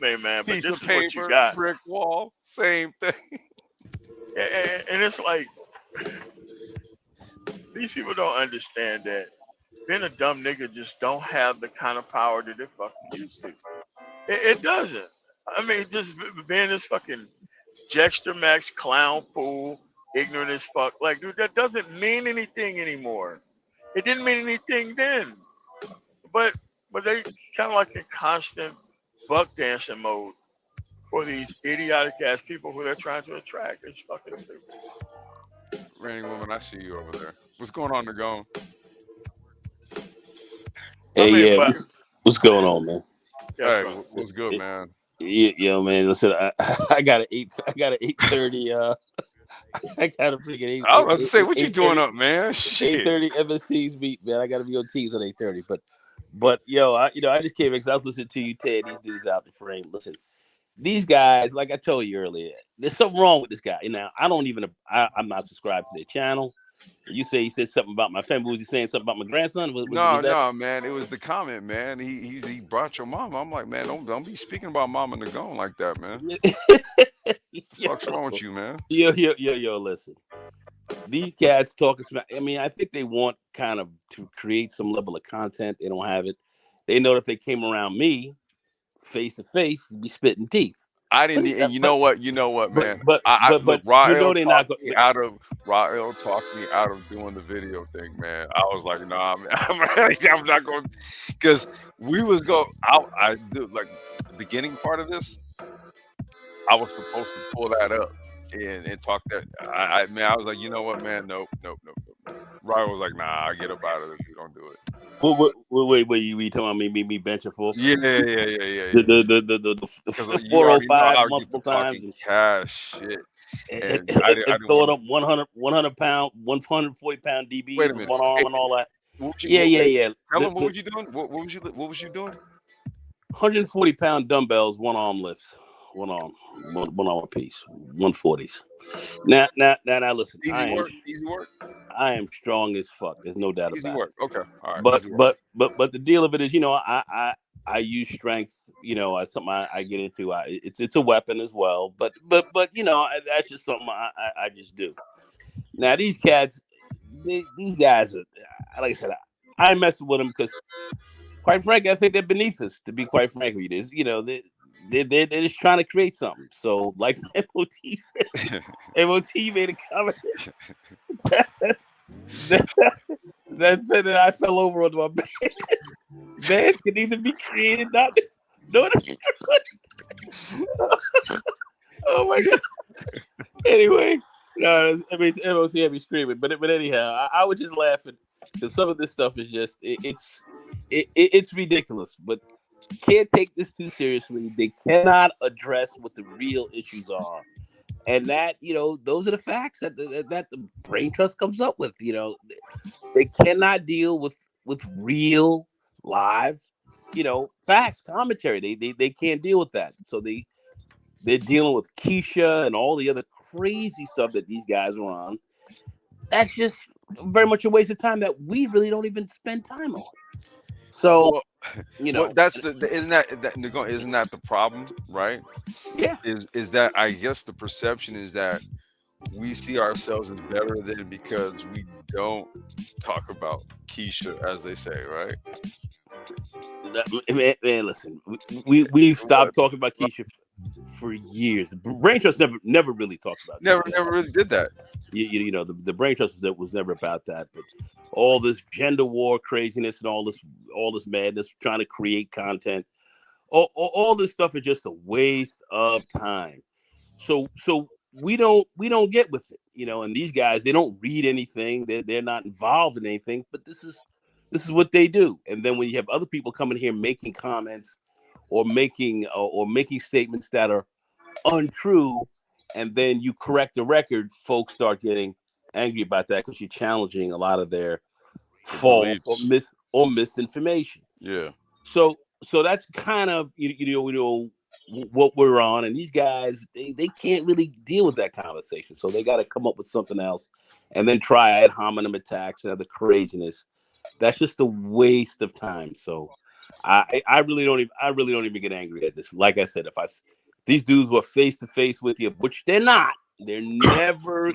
man, but Piece this of is what you paper, got. brick wall, same thing. And it's like these people don't understand that being a dumb nigga just don't have the kind of power that it fucking used to. It doesn't. I mean, just being this fucking Jexter Max clown fool, ignorant as fuck. Like, dude, that doesn't mean anything anymore. It didn't mean anything then. But they kind of like in constant buck dancing mode for these idiotic ass people who they're trying to attract. It's fucking stupid. Raining woman, I see you over there. What's going on, Nagone? I Hey, mean, yeah, but what's going on, man? yes, Hey, bro. what's good, man? Yo, man, listen, I got an 8:30. I got a freaking I was about to say, what you doing 8:30 up, man? Shit. MST's meet, man. I got to be on Teams at 8:30. But yo, I just came because I was listening to you, Ted. These dudes out the frame. Listen, these guys, like I told you earlier, there's something wrong with this guy. Now, I'm not subscribed to their channel. You say he said something about my family. Was he saying something about my grandson? Was that? No, man. It was the comment, man. He brought your mom. I'm like, man, don't be speaking about mama Nagone like that, man. The yo, fuck's wrong with you, man? yo, listen. These cats talking smack. I mean, I think they want kind of to create some level of content. They don't have it. They know if they came around me face to face, they'd be spitting teeth. I didn't, and you know what, man. I look, You know they're not. Rael talked me out of doing the video thing, man. I was like, nah, man, I'm not going, because we was I do like the beginning part of this. I was supposed to pull that up and talk that. I was like, you know what, man, nope. Rael was like, nah, I get up out of this. You don't do it. Wait, you talking about me benching for? Yeah. The Because you 405 already know how multiple get to times talking cash shit. and I didn't throwing want up 100 pound, 140 pound to. Wait DBs a with minute. one arm Hey, and all that. what was you, Yeah. tell him what was you doing? What was you doing? 140 pound dumbbells, one arm lifts, one arm a piece, 140s. Now, listen, Easy work. Easy work. I am strong as fuck. There's no doubt Easy about it. work. Okay. All right. But Easy work. the deal of it is, I use strength. It's something I get into. It's a weapon as well. But that's just something I just do. Now these cats, these guys are, like I said, I mess with them because, quite frankly, I think they're beneath us. To be quite frank with you, they're just trying to create something. So, like MOT said, MOT made a comment that said that I fell over on my bed. Man can either be created, not destroyed. Oh my god. Anyway, no, I mean MOT had me screaming, but anyhow, I was just laughing because some of this stuff is just it's ridiculous. But can't take this too seriously. They cannot address what the real issues are, and that those are the facts that the brain trust comes up with. They cannot deal with real live facts, commentary. They can't deal with that. So they're dealing with Keisha and all the other crazy stuff that these guys are on. That's just very much a waste of time that we really don't even spend time on. So, well, that's isn't that the problem, right? Yeah. Is that, I guess the perception is that we see ourselves as better than because we don't talk about Keisha, as they say, right? Man, listen, we've stopped talking about Keisha for years. The brain trust never really talked about never Keisha. really did that. The brain trust was never about that. But all this gender war craziness and all this madness, trying to create content, all this stuff is just a waste of time. So we don't get with it, and these guys, they don't read anything, they're not involved in anything, but this is what they do. And then when you have other people coming here making comments or making statements that are untrue, and then you correct the record, folks start getting angry about that because you're challenging a lot of their false or misinformation. Yeah. So that's kind of what we're on, and these guys they can't really deal with that conversation, so they got to come up with something else, and then try ad hominem attacks and other craziness. That's just a waste of time. So I really don't even get angry at this. Like I said, if these dudes were face to face with you, which they're not, they're never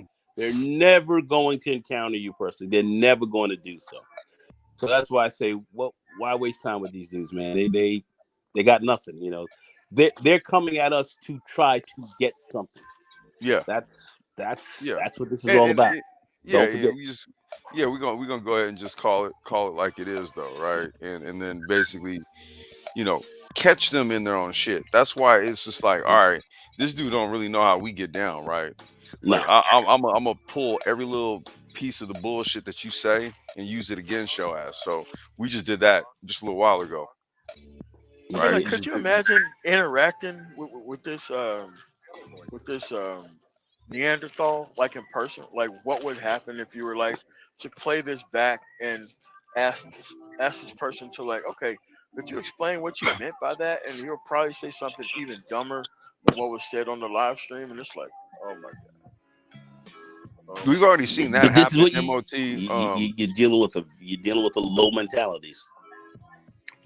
going to encounter you personally. They're never going to do so. So that's why I say, well, why waste time with these dudes, man? They got nothing, you know. They're coming at us to try to get something. Yeah, That's yeah, what this is all about. yeah, Don't yeah. forget. We're gonna go ahead and just call it like it is, though, right? And then basically, you know, catch them in their own shit. That's why it's just like, all right, this dude don't really know how we get down, right? No. Look, I'm gonna pull every little piece of the bullshit that you say and use it against your ass. So we just did that just a little while ago, I mean, right? Yeah. like, We could just you did. imagine interacting with this Neanderthal, like in person? Like, what would happen if you were like to play this back and ask this person to, like, okay, could you explain what you meant by that? And he'll probably say something even dumber than what was said on the live stream, and it's like, oh my god, oh We've my already god. seen that But this is happen. what Mot. you're dealing with. You're dealing with the low mentalities.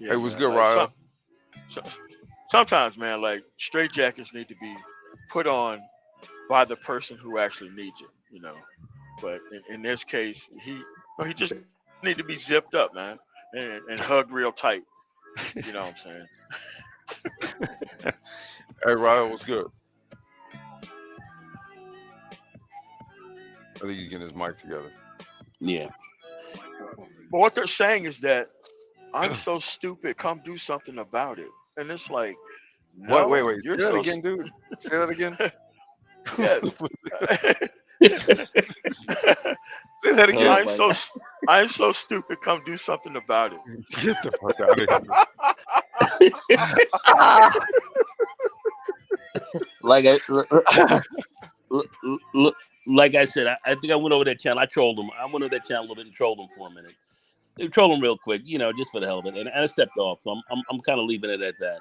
It Yeah, was man. good, Like Ryle. so, sometimes, man, like straight jackets need to be put on by the person who actually needs it, you know. But in this case, he just need to be zipped up, man, and hugged real tight. You know what I'm saying? Hey, Ryle, what's good? I think he's getting his mic together. Yeah. But what they're saying is that I'm so stupid. Come do something about it. And it's like, What? Wait, no, wait. you're Say that so again, dude. Say that again. yeah. Say that Oh again. I'm my so God. I'm so stupid. Come do something about it. Get the fuck out of Like I here. like I said, I think I went over that channel. I trolled them. I went over that channel a little bit and trolled them for a minute. They trolled them real quick, you know, just for the hell of it. And I stepped off, so I'm kind of leaving it at that.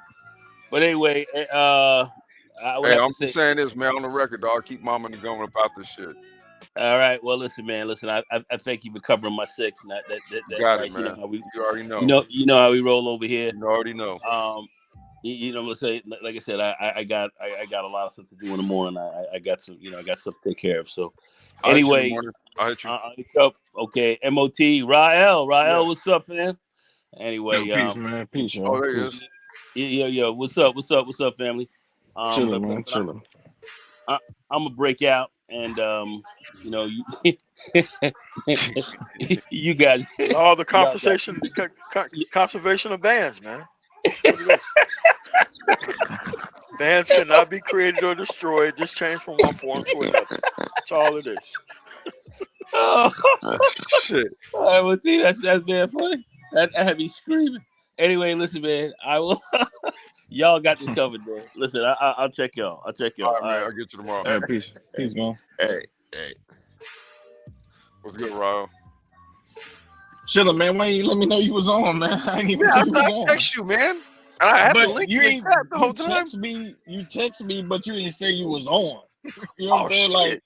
But anyway, I would Hey, have I'm to just say, saying this, man, on the record, dog. Keep mama and going about this shit. all right. Well, listen, man. Listen, I thank you for covering my six. And You that's got it, nice. You know man. how we, You already know. you know how we roll over here. You already know. You know, let's say, like I said, I got a lot of stuff to do in the morning. I got some, you know, I got stuff to take care of. So, I'll hit you in the anyway, morning. I'll hit you. okay, MOT, Rael, Yeah. what's up, man? Anyway, Yo, peace, man. Peace, Oh, y'all. there he is. Peace. yo, what's up, family? Chilling, man. But Chilling. I'm gonna break out, and you know, you, you guys, All the y'all got, conservation of bands, man. That's what it is. Bands cannot be created or destroyed. Just change from one form to another. That's all it is. oh, Shit. MOT, that's man funny. That had me screaming. Anyway, listen, man, I will. Y'all got this covered, man. Listen, I'll check y'all. All All right, man. right. I'll get you tomorrow. All right, peace. Peace, man. Hey. What's good, Ryle? Chilling, man. Why you let me know you was on, man? I didn't even Yeah, know I you thought was I on. text you, man. And I had the But link you in the ain't chat the whole you time. text me, but you didn't say you was on. You know what Oh, I'm saying? shit.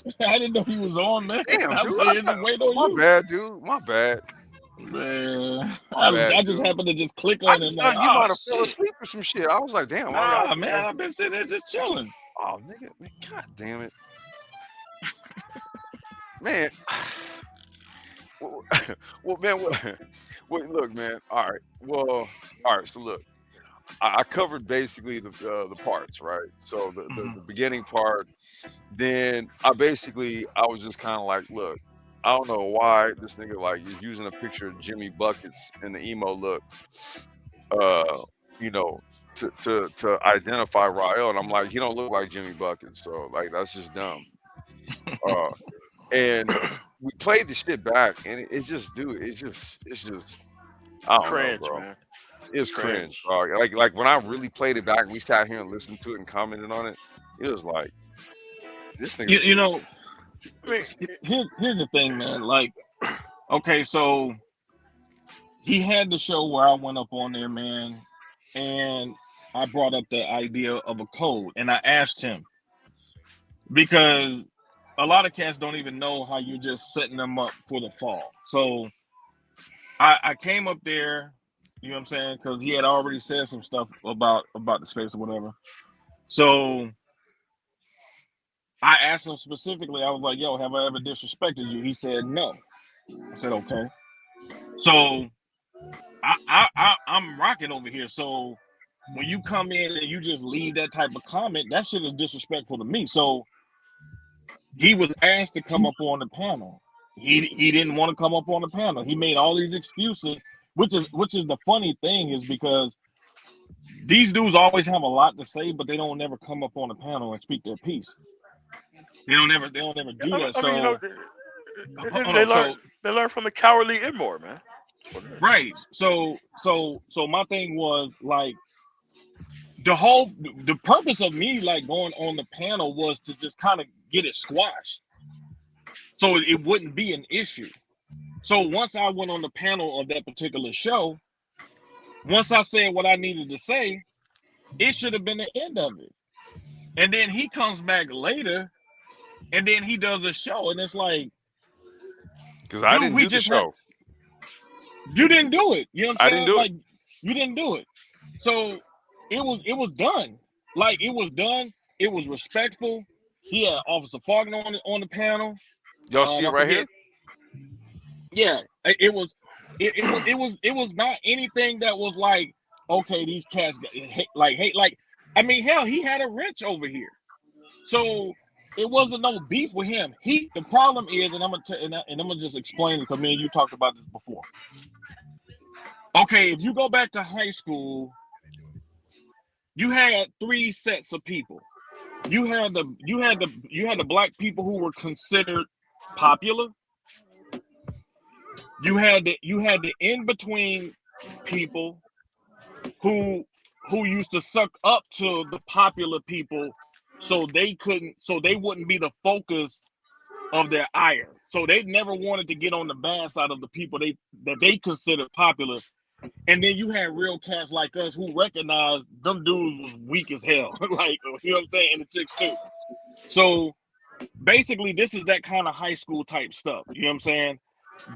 Like, I didn't know you was on, man. Damn, I dude. was here just waiting on My you. bad, dude. My bad. Man, My bad, I just dude. happened to just click I on it just and like, thought you oh might have fell shit. asleep or some shit. I was like, damn. Nah, man, I've been sitting there just chilling. Oh, nigga. Man, God damn it. Man. Well, man, well, look, man. All right. Well, all right. So, look, I covered basically the parts, right? So, the beginning part. Then I was just kind of like, look, I don't know why this nigga like is using a picture of Jimmy Buckets in the emo look, uh, you know, to identify Rael, and I'm like, he don't look like Jimmy Buckets, so like that's just dumb. Uh, and we played the shit back, and it's just, dude, it's just, I don't know, Cringe, bro. man. It's cringe, Cringe. dog. Like when I really played it back, and we sat here and listened to it and commented on it. It was like this nigga. You know, I mean, here's the thing, man. Like, okay, so he had the show where I went up on there, man, and I brought up the idea of a code, and I asked him because a lot of cats don't even know how you're just setting them up for the fall. So I came up there You know what I'm saying? Because he had already said some stuff about the space or whatever. So I asked him specifically. I was like, "Yo, have I ever disrespected you?" He said no. I said, "Okay." So I'm rocking over here. So when you come in and you just leave that type of comment, that shit is disrespectful to me. So he was asked to come up on the panel. He didn't want to come up on the panel. He made all these excuses, which is the funny thing is because these dudes always have a lot to say, but they don't never come up on the panel and speak their piece. They don't ever do that. I mean, you know, So hold they on. learn So they learn from the cowardly Inmore, man. right. So my thing was like the purpose of me like going on the panel was to just kind of get it squashed, so it wouldn't be an issue. So once I went on the panel of that particular show, once I said what I needed to say, it should have been the end of it. And then he comes back later, and then he does a show, and it's like, Because I dude, didn't we do the just had show. you didn't do it. You know what I I'm didn't saying? do it. Like you didn't do it. So it was done. Like it was done. It was respectful. He had Officer Faulkner on the panel. Y'all see it I right forget. here? Yeah, it was not anything that was like, okay, these cats hate like. I mean, hell, he had a wrench over here, so it wasn't no beef with him. The problem is, and I'm gonna just explain it because me and you talked about this before. Okay, if you go back to high school, you had three sets of people. You had the black people who were considered popular. You had the in between people who used to suck up to the popular people, so they wouldn't be the focus of their ire. So they never wanted to get on the bad side of the people that they considered popular. And then you had real cats like us who recognized them dudes was weak as hell. Like, you know what I'm saying? And the chicks too. So basically, this is that kind of high school type stuff. You know what I'm saying?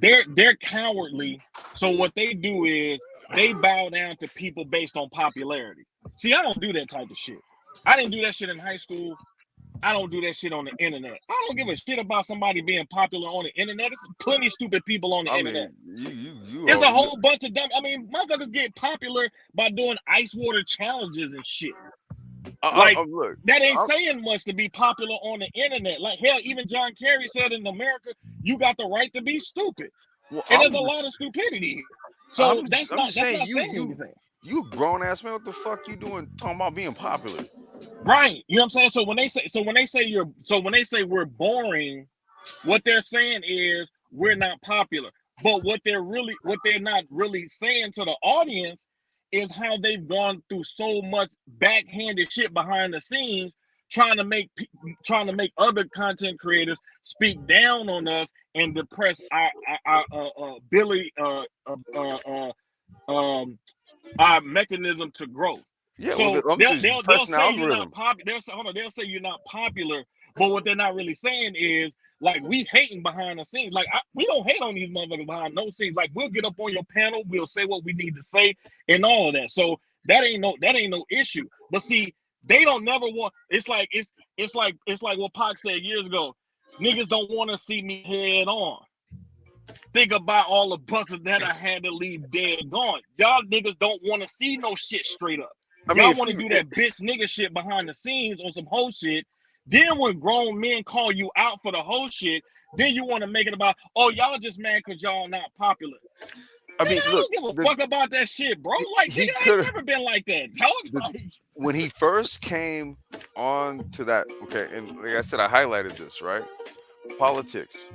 They're cowardly. So what they do is they bow down to people based on popularity. See, I don't do that type of shit. I didn't do that shit in high school. I don't do that shit on the internet. I don't give a shit about somebody being popular on the internet. There's plenty of stupid people on the I internet. mean, There's a whole bunch of dumb. I mean, motherfuckers get popular by doing ice water challenges and shit. Like look, that ain't saying much to be popular on the internet. Like hell, even John Kerry said in America, you got the right to be stupid. well, And there's a lot of stupidity here. So that's not saying anything. you grown ass man. What the fuck you doing talking about being popular? Right. You know what I'm saying? So when they say we're boring, what they're saying is we're not popular. But what they're not really saying to the audience is how they've gone through so much backhanded shit behind the scenes, trying to make other content creators speak down on us and depress our mechanism to grow. Yeah, So well, they'll say you're algorithm. not popular. They'll say you're not popular, but what they're not really saying is like we hating behind the scenes. Like we don't hate on these motherfuckers behind those scenes. Like we'll get up on your panel, we'll say what we need to say, and all of that. So that ain't no issue. But see, they don't never want. It's like what Pac said years ago. Niggas don't want to see me head on. Think about all the buses that I had to leave dead gone. Y'all niggas don't want to see no shit straight up. Y'all want to do that bitch nigga shit behind the scenes on some whole shit. Then when grown men call you out for the whole shit, then you want to make it about, oh, y'all just mad because y'all not popular. I mean, I don't give a fuck about that shit, bro. Like, nigga, I ain't never been like that. When he first came on to that, okay, and like I said, I highlighted this, right? Politics.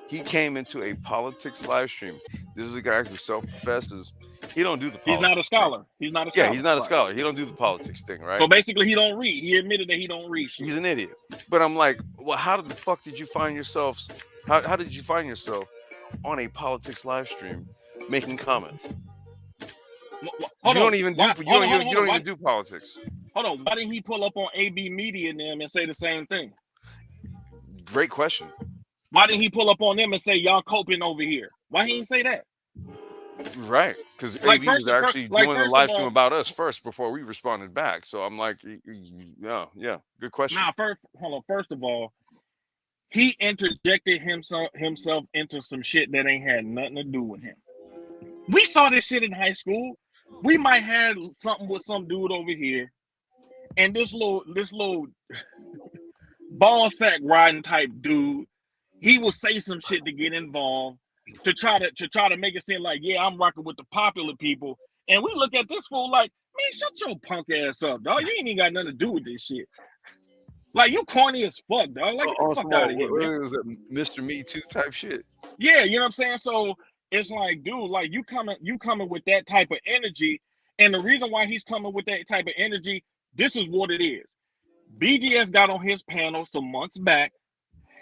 He came into a politics live stream. This is a guy who self-professes. He don't do the politics. He's not a scholar. Thing. He's not a scholar. Yeah, he's not a scholar. He don't do the politics thing, right? So basically, he don't read. He admitted that he don't read shit. He's an idiot. But I'm like, well, how the fuck did you find yourselves? How did you find yourself on a politics live stream making comments? You don't even do politics. Hold on. Why didn't he pull up on AB Media and them and say the same thing? Great question. Why didn't he pull up on them and say y'all coping over here? Why he didn't say that? Right, because Like AB was first, first actually like doing the first of live stream all, about us first before we responded back. So I'm like, yeah, yeah, good question. nah, first hold on. First of all, he interjected himself into some shit that ain't had nothing to do with him. We saw this shit in high school. We might have something with some dude over here, and this little ball sack riding type dude, he will say some shit to get involved to try to make it seem like, yeah, I'm rocking with the popular people. And we look at this fool like, man, shut your punk ass up, dog. You ain't even got nothing to do with this shit. Like, you corny as fuck, dog. Like, get the On fuck some out of what here, man. was it, Mr. Me Too type shit. Yeah, you know what I'm saying? So it's like, dude, like you coming with that type of energy. And the reason why he's coming with that type of energy, this is what it is. BGS got on his panel some months back,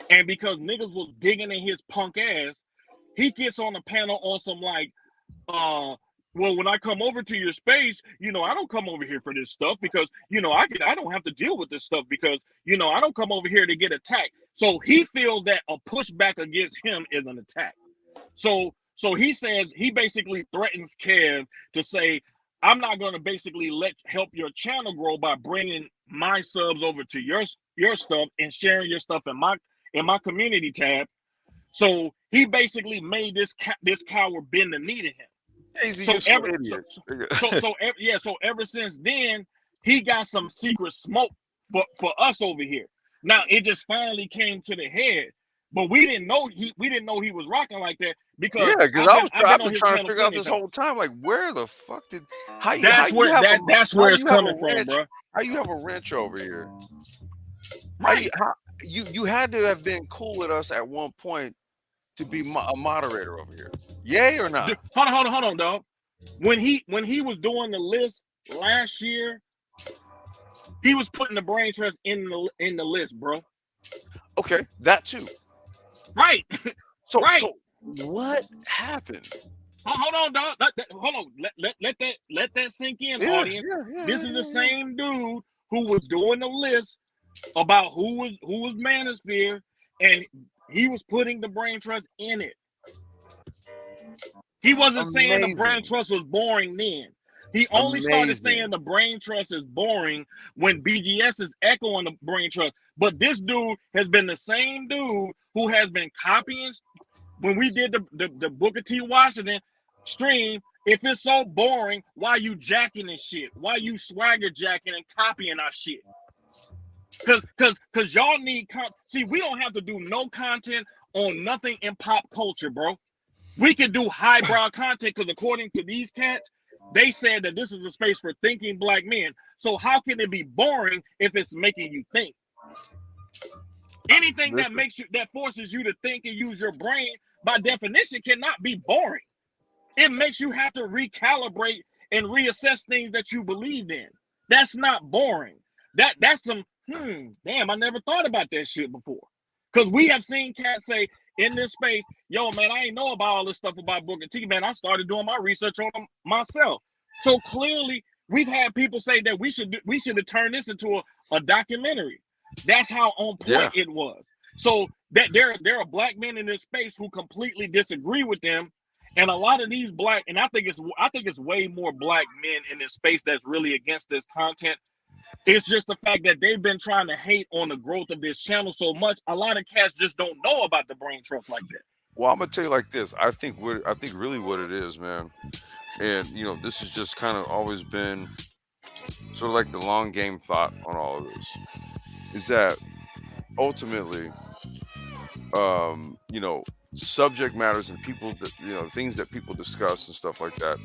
and because niggas was digging in his punk ass, he gets on the panel on some like, well, when I come over to your space, I don't come over here for this stuff because, I don't have to deal with this stuff because, I don't come over here to get attacked. So he feels that a pushback against him is an attack. So he says, he basically threatens Kev to say, I'm not going to basically help your channel grow by bringing my subs over to your stuff and sharing your stuff in my community tab. So he basically made this coward bend the knee to him. He's a So useful ever so idiot. so ever since then, he got some secret smoke for us over here. Now it just finally came to the head, but we didn't know he was rocking like that because Yeah, because I've I've been on been his trying to panel figure out plenty of this times. whole time, like, where the fuck did how you That's where have a that's how where it's you have a coming from, ranch bro. how you have a ranch over here? Right. How you had to have been cool with us at one point to be a moderator over here. Yay or not? Hold on, dog. When he was doing the list last year, he was putting the brain trust in the list, bro. Okay, that too. Right. So Right. what happened? Hold on, dog. Hold on. Let that sink in, Yeah, audience. yeah, yeah, This yeah, is the yeah, yeah. same dude who was doing the list about who was Manosphere, and he was putting the brain trust in it. He wasn't saying the brain Amazing. trust was boring then. He only started saying Amazing. the brain trust is boring when BGS is echoing the brain trust. But this dude has been the same dude who has been copying. When we did the Booker T. Washington stream, if it's so boring, why you jacking this shit? Why you swagger jacking and copying our shit? Cause y'all need see, we don't have to do no content on nothing in pop culture, bro. We can do highbrow content because according to these cats, they said that this is a space for thinking black men. So how can it be boring if it's making you think? Anything that Listen, that forces you to think and use your brain, by definition, cannot be boring. It makes you have to recalibrate and reassess things that you believed in. That's not boring. That's some damn, I never thought about that shit before. Because we have seen cats say in this space, yo, man, I ain't know about all this stuff about Booker T, man. I started doing my research on them myself. So clearly, we've had people say that we should have turned this into a documentary. That's how on yeah. point it was. So that there are black men in this space who completely disagree with them, and a lot of these black, and I think it's way more black men in this space that's really against this content. It's just the fact that they've been trying to hate on the growth of this channel so much. A lot of cats just don't know about the brain trust like that. Well, I'm gonna tell you like this. I think really what it is, man. And this has just kind of always been sort of like the long game thought on all of this. Is that ultimately, subject matters and people that things that people discuss and stuff like that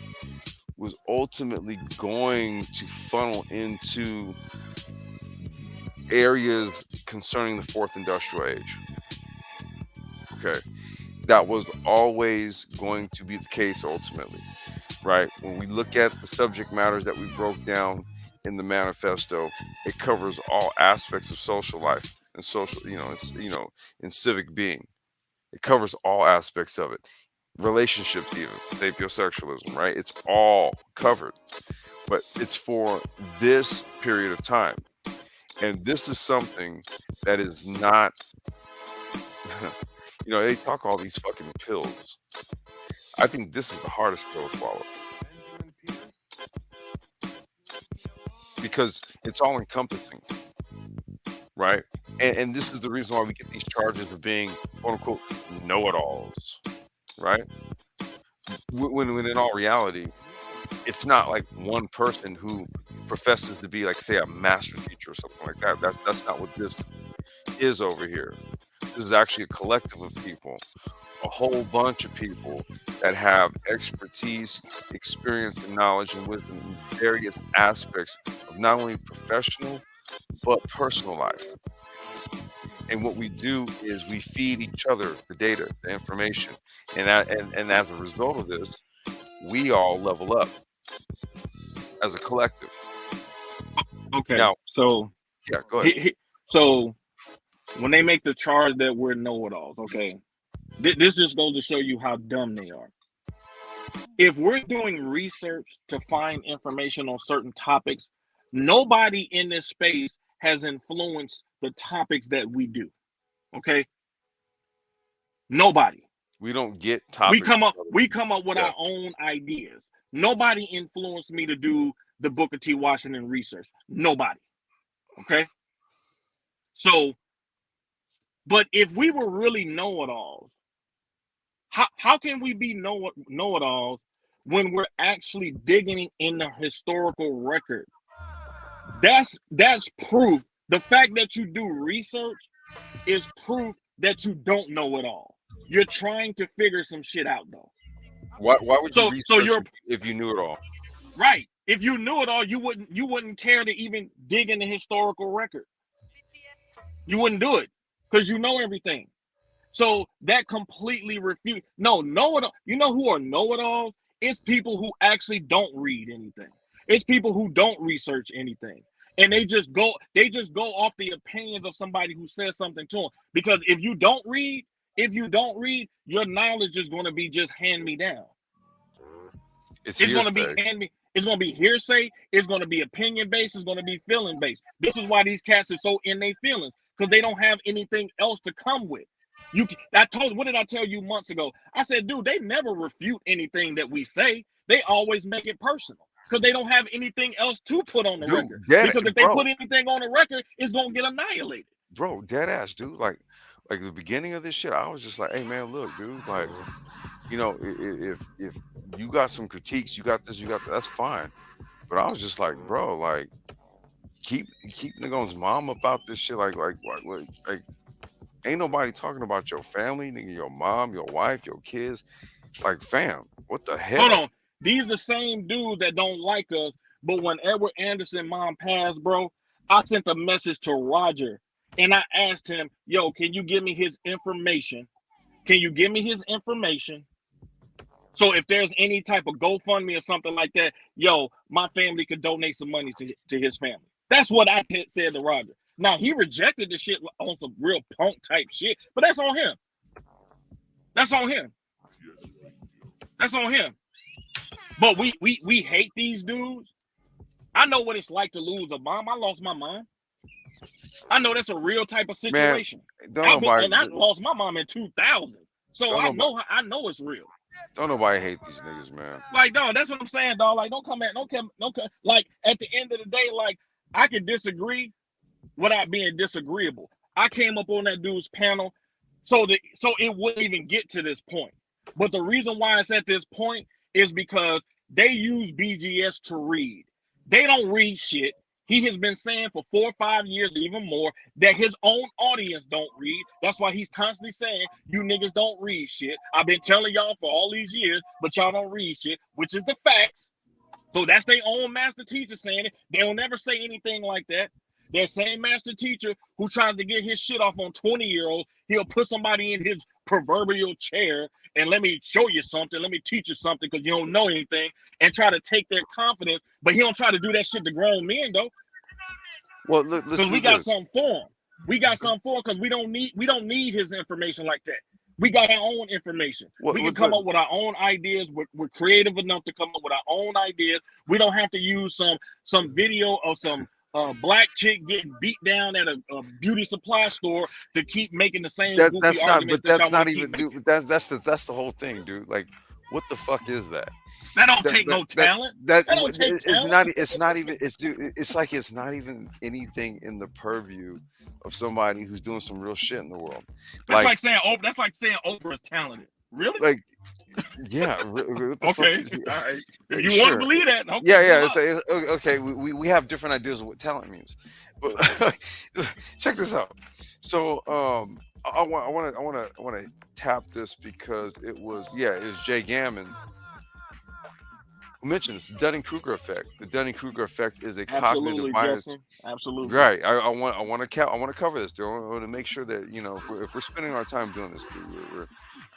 was ultimately going to funnel into areas concerning the fourth industrial age. Okay, that was always going to be the case ultimately, right? When we look at the subject matters that we broke down in the manifesto, it covers all aspects of social life and social, in civic being. It covers all aspects of it. Relationships, even sapiosexualism, right? It's all covered, but it's for this period of time. And this is something that is not, they talk all these fucking pills. I think this is the hardest pill to swallow because it's all encompassing, right? And this is the reason why we get these charges of being quote unquote know-it-alls, right? When in all reality, it's not like one person who professes to be like, say, a master teacher or something like that. That's not what this is over here. This is actually a collective of people, a whole bunch of people that have expertise, experience, and knowledge and wisdom in various aspects of not only professional but personal life. And what we do is we feed each other the data, the information, and as a result of this, we all level up as a collective. Okay, Now, so yeah, go ahead. so when they make the charge that we're know-it-alls, okay, this just goes to show you how dumb they are. If we're doing research to find information on certain topics, nobody in this space has influenced the topics that we do. Okay, nobody. We don't get We topics. come up with Yeah. our own ideas. Nobody influenced me to do the Booker T. Washington research. Nobody. Okay. So, but if we were really know-it-alls, how can we be know-it-alls when we're actually digging in the historical record? That's proof. The fact that you do research is proof that you don't know it all. You're trying to figure some shit out, though. Why would you research you're if you knew it all? right. If you knew it all, you wouldn't care to even dig in the historical record. You wouldn't do it because you know everything. So that completely refutes. No, know-it-all. You know who are know-it-alls? It's people who actually don't read anything. It's people who don't research anything. And they just go off the opinions of somebody who says something to them. Because if you don't read, your knowledge is going to be just hand me down. It's going to be it's going to be hearsay. It's going to be opinion based. It's going to be feeling based. This is why these cats are so in their feelings, because they don't have anything else to come with. What did I tell you months ago? I said, dude, they never refute anything that we say. They always make it personal because they don't have anything else to put on the record. Because if they put anything on the record, it's going to get annihilated. Bro, dead ass, dude. Like the beginning of this shit, I was just like, hey man, look, dude, like, you know, if you got some critiques, you got this, you got that, that's fine. But I was just like, bro, like, keep nigga's mom about this shit, like ain't nobody talking about your family, nigga, your mom, your wife, your kids. Like, fam, what the hell? Hold on. These are the same dudes that don't like us. But when Edward Anderson mom passed, bro, I sent a message to Roger and I asked him, yo, can you give me his information? So if there's any type of GoFundMe or something like that, yo, my family could donate some money to his family. That's what I said to Roger. Now, he rejected the shit on some real punk type shit, but that's on him. That's on him. But we hate these dudes. I know what it's like to lose a mom. I lost my mom. I know that's a real type of situation. Man, I lost my mom in 2000. So I know it's real. Don't nobody hate these niggas, man. Like, dog, that's what I'm saying, dog. Like, don't come. Like, at the end of the day, like, I can disagree without being disagreeable. I came up on that dude's panel so it wouldn't even get to this point. But the reason why it's at this point is because they use BGS to read. They don't read shit. He has been saying for 4 or 5 years, even more, that his own audience don't read. That's why he's constantly saying, you niggas don't read shit. I've been telling y'all for all these years, but y'all don't read shit, which is the facts. So that's their own master teacher saying it. They'll never say anything like that. Their same master teacher who tries to get his shit off on 20-year-olds, he'll put somebody in his proverbial chair and let me show you something, let me teach you something because you don't know anything, and try to take their confidence, but he don't try to do that shit to grown men, though. Well, because we got something for him. We got something for him because we don't need his information like that. We got our own information. We can come up with our own ideas. We're creative enough to come up with our own ideas. We don't have to use some video of some black chick getting beat down at a beauty supply store to keep making the same goofy arguments. That's not even, dude. That's the whole thing, dude. Like, What the fuck is that? That don't That take that no that talent. that That don't take it's talent. not. It's not even. It's like it's not even anything in the purview of somebody who's doing some real shit in the world. That's Like like saying Oprah is talented. Really? like yeah. What the fuck? Okay. All right. If you want to Sure. believe that, okay, Yeah, good yeah. luck. Okay. We have different ideas of what talent means, but check this out. So I want to tap this because it was Jay Gammon who mentioned this, the Dunning-Kruger effect. The Dunning-Kruger effect is a cognitive Absolutely, bias. Justin. Absolutely. Right. I want to cover this, dude. I want to make sure that if we're spending our time doing this, dude, we're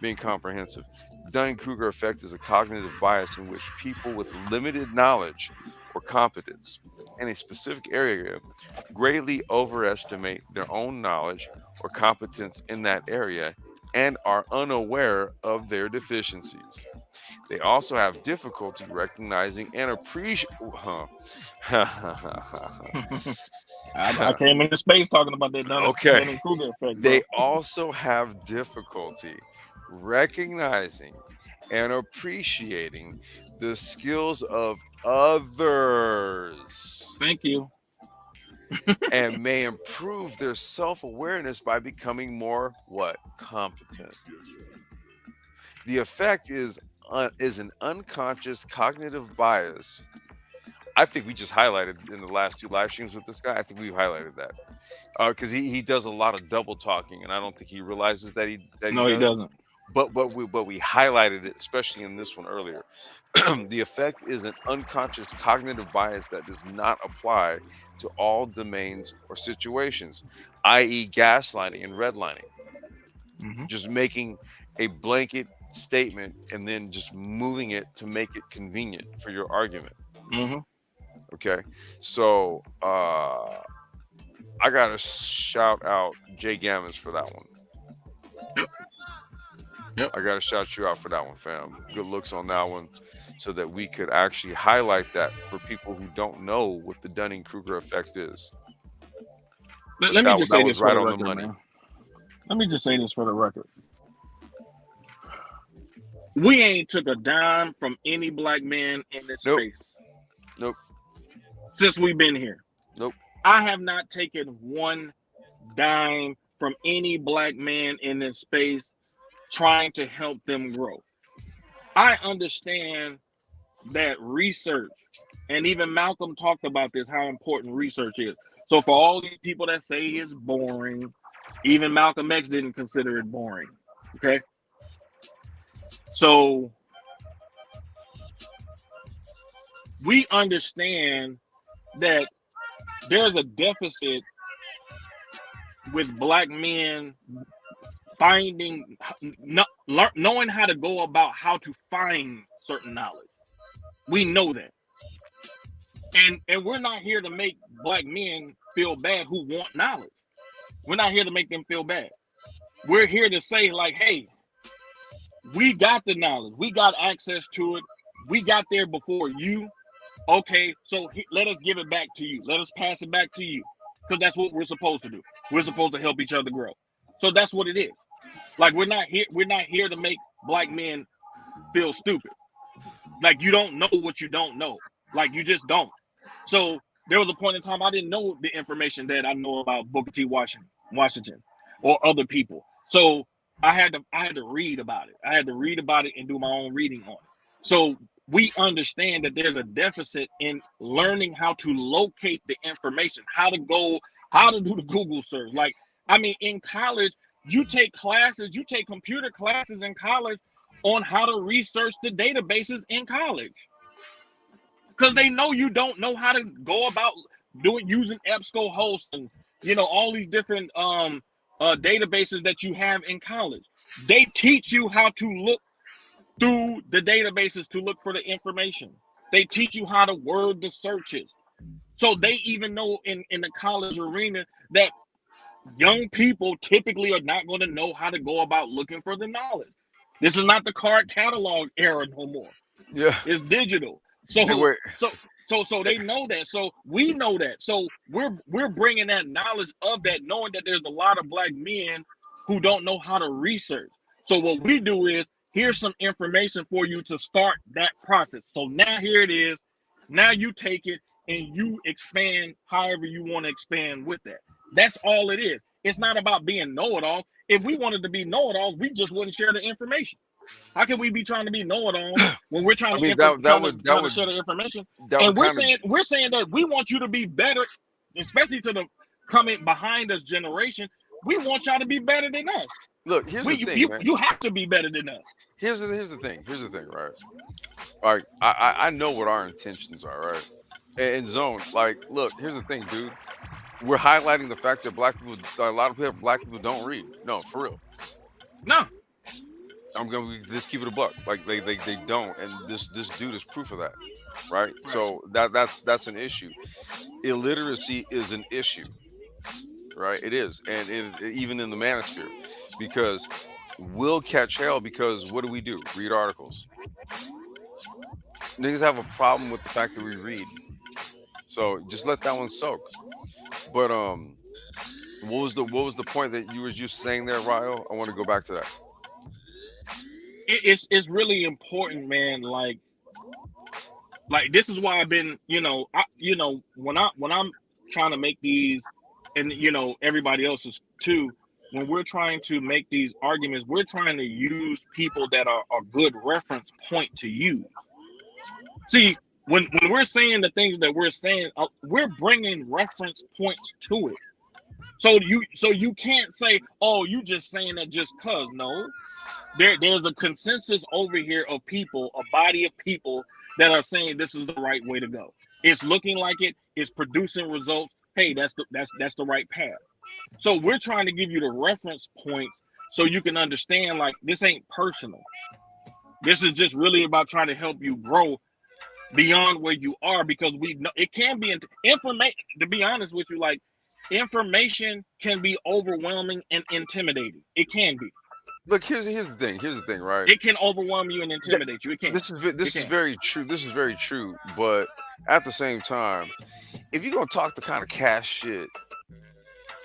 being comprehensive. Dunning-Kruger effect is a cognitive bias in which people with limited knowledge or competence in a specific area greatly overestimate their own knowledge or competence in that area and are unaware of their deficiencies. They also have difficulty recognizing and appreciating. I came into space talking about that Okay. Dunning-Kruger effect, bro. They also have difficulty recognizing and appreciating the skills of others Thank you. and may improve their self-awareness by becoming more competent. The effect is an unconscious cognitive bias. I think we just highlighted in the last two live streams with this guy. I think we've highlighted that because he does a lot of double talking, and I don't think he realizes that he No, he does. doesn't. But we highlighted it, especially in this one earlier. The effect is an unconscious cognitive bias that does not apply to all domains or situations, i.e., gaslighting and redlining. Mm-hmm. Just making a blanket statement and then just moving it to make it convenient for your argument. Mm-hmm. Okay, so I gotta shout out Jay Gammons for that one. Yep. I gotta shout you out for that one, fam. Good looks on that one, so that we could actually highlight that for people who don't know what the Dunning-Kruger effect is. Let me just say this for right the on the record, money. man. Let me just say this for the record. We ain't took a dime from any black man in this Nope. space. Nope. Since we've been here. Nope. I have not taken one dime from any black man in this space trying to help them grow. I understand that research, and even Malcolm talked about this, how important research is. So for all these people that say it's boring, even Malcolm X didn't consider it boring. Okay. So we understand that there's a deficit with black men finding, knowing how to go about how to find certain knowledge. We know that. And we're not here to make black men feel bad who want knowledge. We're not here to make them feel bad. We're here to say, like, hey, we got the knowledge. We got access to it. We got there before you. Okay, so let us give it back to you. Let us pass it back to you. Because that's what we're supposed to do. We're supposed to help each other grow. So that's what it is. Like, we're not here to make black men feel stupid. Like, you don't know what you don't know. Like, you just don't. So there was a point in time I didn't know the information that I know about Booker T. Washington or other people. So I had to read about it. I had to read about it and do my own reading on it. So we understand that there's a deficit in learning how to locate the information, how to do the Google search. Like, I mean, in college, you take computer classes in college on how to research the databases in college. Because they know you don't know how to go about using EBSCOhost and, all these different databases that you have in college. They teach you how to look through the databases to look for the information. They teach you how to word the searches. So they even know in the college arena that young people typically are not going to know how to go about looking for the knowledge. This is not the card catalog era no more. Yeah. It's digital. So they know that. So we know that. So we're bringing that knowledge of that, knowing that there's a lot of black men who don't know how to research. So what we do is Here's some information for you to start that process. So now here it is. Now you take it and you expand however you want to expand with that. That's all it is. It's not about being know-it-all. If we wanted to be know-it-alls, we just wouldn't share the information. How can we be trying to be know-it-alls when we're trying I to mean, trying to share the information? that would And we're kind of saying that we want you to be better, especially to the coming behind us generation. We want y'all to be better than us. look. Here's the thing, man. You have to be better than us. Here's the thing. Here's the thing, right? All right, I know what our intentions are, right? And Zone, like, look, here's the thing, dude. We're highlighting the fact that a lot of black people don't read. No, for real. No. I'm gonna just keep it a buck. Like they don't, and this dude is proof of that, right? So that's an issue. Illiteracy is an issue, right? It is, and even in the manosphere, because we'll catch hell because what do? Read articles. Niggas have a problem with the fact that we read, so just let that one soak. But what was the point that you were just saying there, Ryo? I want to go back to that. It's really important, man. Like this is why I've been, when I'm trying to make these, and everybody else is too. When we're trying to make these arguments, we're trying to use people that are a good reference point to use. See, when we're saying the things that we're saying, we're bringing reference points to it. So you can't say, oh, you just saying that just cause. No, there's a consensus over here of people, a body of people that are saying this is the right way to go. It's looking like it. It's producing results. Hey, that's the right path. So we're trying to give you the reference points so you can understand, like, this ain't personal. This is just really about trying to help you grow beyond where you are, because we know it can be information. To be honest with you, like, information can be overwhelming and intimidating. It can be. Look, here's the thing. Here's the thing, right? It can overwhelm you and intimidate you. It can. This is very true. This is very true. But at the same time, if you're gonna talk the kind of cash shit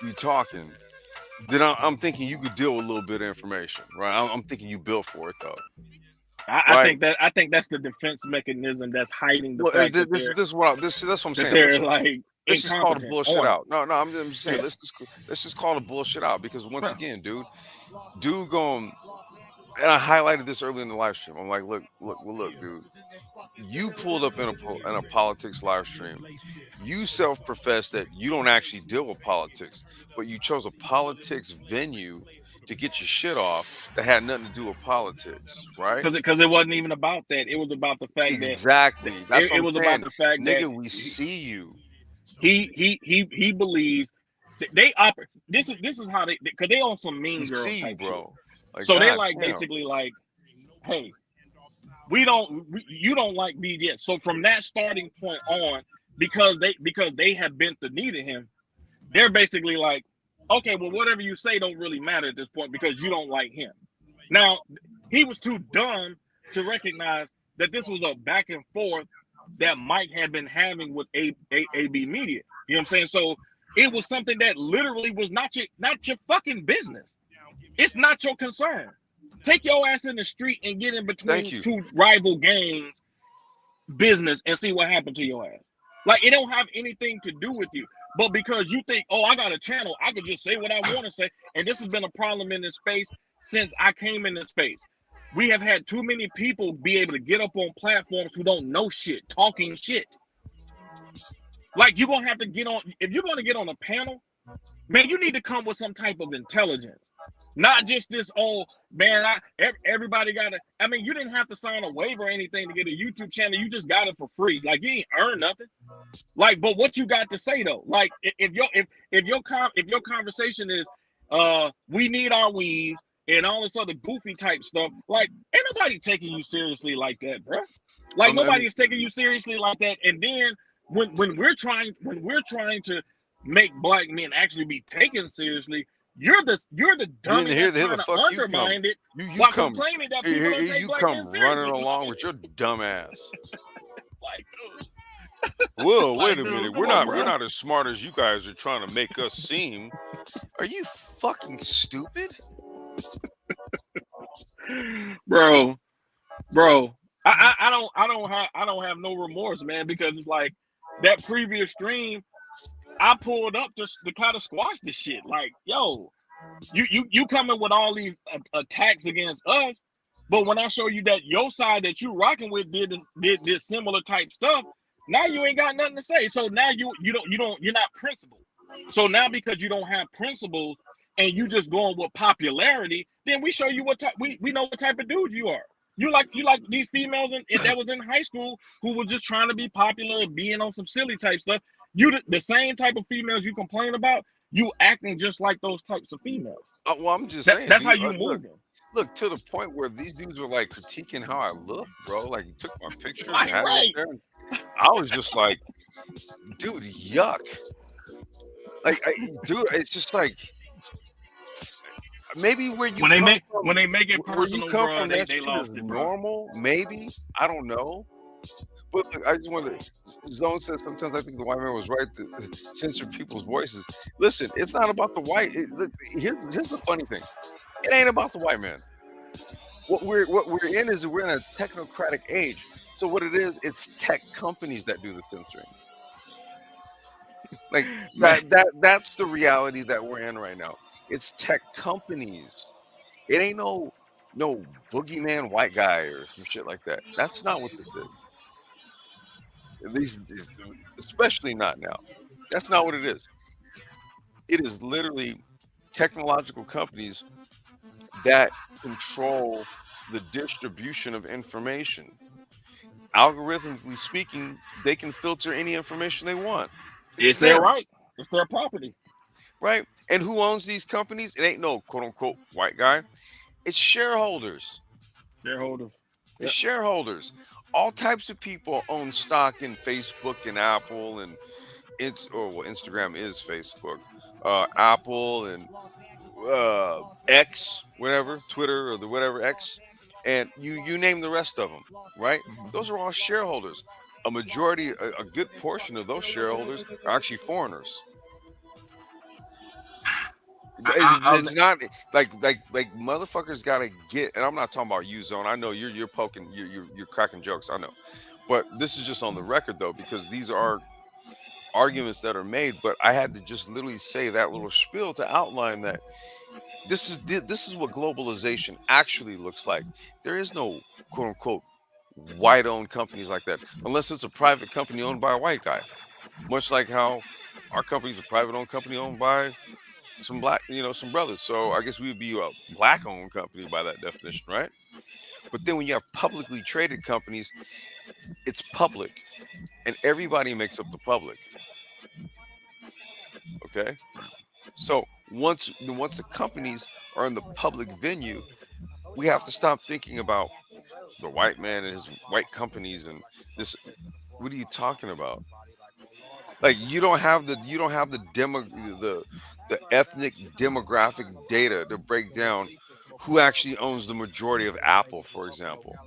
you talking, then I'm thinking you could deal with a little bit of information, right? I'm thinking you built for it, though. I think that's the defense mechanism that's hiding the fact that that's what I'm saying. They're like, let's just call the bullshit out. No, I'm just saying, Yeah. let's just call the bullshit out, because once again, dude going, and I highlighted this early in the live stream. I'm like, look, dude. You pulled up in a politics live stream. You self-professed that you don't actually deal with politics, but you chose a politics venue to get your shit off that had nothing to do with politics, right? Because it wasn't even about that. It was about the fact exactly. That's it was about the fact nigga, that we see you. He believes they operate. This is how they, because they on some mean girl see type you, bro. Like, so they damn. basically like, hey, you don't like BDS. So from that starting point on, because they have bent the knee to him, they're basically like, okay, well, whatever you say don't really matter at this point because you don't like him. Now, he was too dumb to recognize that this was a back and forth that Mike had been having with AB Media. You know what I'm saying? So it was something that literally was not your fucking business. It's not your concern. Take your ass in the street and get in between two rival gangs business and see what happened to your ass. Like, it don't have anything to do with you. But because you think, oh, I got a channel, I could just say what I want to say. And this has been a problem in this space since I came in this space. We have had too many people be able to get up on platforms who don't know shit, talking shit. Like, you're going to have to get on, if you're going to get on a panel, man, you need to come with some type of intelligence. Not just this, oh, man, everybody got to, I mean, you didn't have to sign a waiver or anything to get a YouTube channel. You just got it for free. Like, you ain't earned nothing. Like, but what you got to say, though? Like, if your conversation is, we need our weave and all this other goofy type stuff, like, ain't nobody taking you seriously like that, bro. Like, nobody is taking you seriously like that. And then when we're trying to make black men actually be taken seriously, you're the dummy that's trying to undermine it while complaining that people don't take black men seriously. Running along with your dumb ass. Like, whoa, wait a minute. We're not as smart as you guys are trying to make us seem. Are you fucking stupid? bro, bro. I don't have no remorse, man, because it's like that previous stream I pulled up to kind of squash the shit. Like, yo, you coming with all these attacks against us, but when I show you that your side that you rocking with did similar type stuff, now you ain't got nothing to say. So now you're not principled. So now because you don't have principles and you just going with popularity, then we show you what type we know what type of dude you are. You like these females that was in high school who was just trying to be popular and being on some silly type stuff. You the same type of females you complain about, you acting just like those types of females. Well, I'm just saying, That's how dude. you Look, move them. look to the point where these dudes were like critiquing how I look, bro. Like, he took my pictures and Like, had it up right. there. I was just like, dude, yuck. Like, dude, it's just like maybe where you When they come make from, when they make it where you personal, come bro, from, they that they shit is lost it, bro. normal. Maybe I don't know. But look, I just want to. Zone says sometimes I think the white man was right to censor people's voices. Listen, it's not about the white. Look, here's the funny thing. It ain't about the white man. What we're in is we're in a technocratic age. So what it is, it's tech companies that do the censoring. Like Man, that's the reality that we're in right now. It's tech companies. It ain't no boogeyman white guy or some shit like that. That's not what this is. At least, especially not now. That's not what it is. It is literally technological companies that control the distribution of information. Algorithmically speaking, they can filter any information they want. It's it's their them, right. It's their property. right? And who owns these companies? It ain't no quote unquote white guy. It's shareholders. Shareholders. It's Yep. shareholders. All types of people own stock in Facebook and Apple and Instagram is Facebook, Apple and X, whatever, Twitter or the whatever X, and you name the rest of them, right? Those are all shareholders. A majority, a good portion of those shareholders are actually foreigners. I'll It's not like motherfuckers gotta get, and I'm not talking about you, Zone. I know you're poking, you're cracking jokes. I know, but this is just on the record though, because these are arguments that are made. But I had to just literally say that little spiel to outline that this is what globalization actually looks like. There is no quote unquote white owned companies like that unless it's a private company owned by a white guy. Much like how our company's a private owned company owned by some black, some brothers. So I guess we would be a black owned company by that definition, right? But then when you have publicly traded companies, it's public and everybody makes up the public. Okay. So once the companies are in the public venue, we have to stop thinking about the white man and his white companies and this. What are you talking about? Like you don't have the the ethnic demographic data to break down who actually owns the majority of Apple, for example.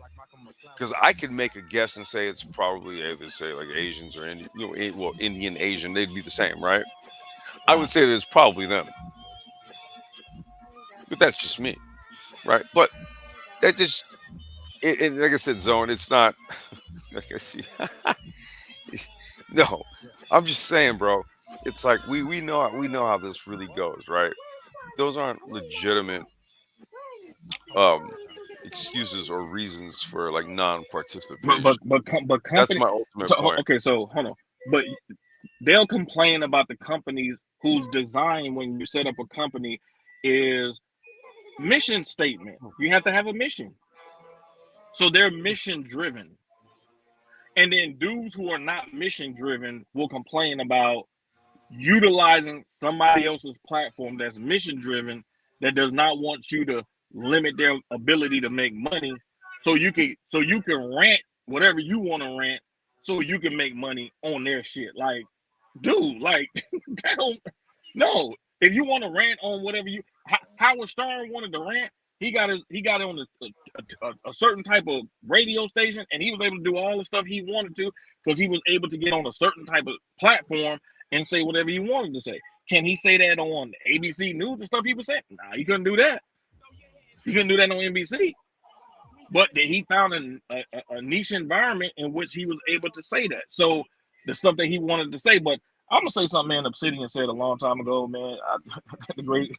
Because I could make a guess and say it's probably either say like Asians or Indian, well, Indian, Asian, they'd be the same, right? I would say that it's probably them, but that's just me, right? But that just like I said, Zone, it's not like I see. No, I'm just saying, bro. It's like we know how this really goes, right? Those aren't legitimate um excuses or reasons for like non-participation. but That's company. my ultimate So point. okay, so hold on. But they'll complain about the companies whose design when you set up a company is mission statement. You have to have a mission. So they're mission driven. And then dudes who are not mission driven will complain about utilizing somebody else's platform that's mission driven that does not want you to limit their ability to make money so you can rant whatever you want to rant so you can make money on their shit. Like, dude, like that don't no. If you want to rant on whatever Howard Stern wanted to rant, he got on a certain type of radio station, and he was able to do all the stuff he wanted to because he was able to get on a certain type of platform and say whatever he wanted to say. Can he say that on ABC News and stuff he was saying? Nah, he couldn't do that. He couldn't do that on NBC. But he found a niche environment in which he was able to say that. So the stuff that he wanted to say. But I'm gonna say something, man. Obsidian said a long time ago, man. The great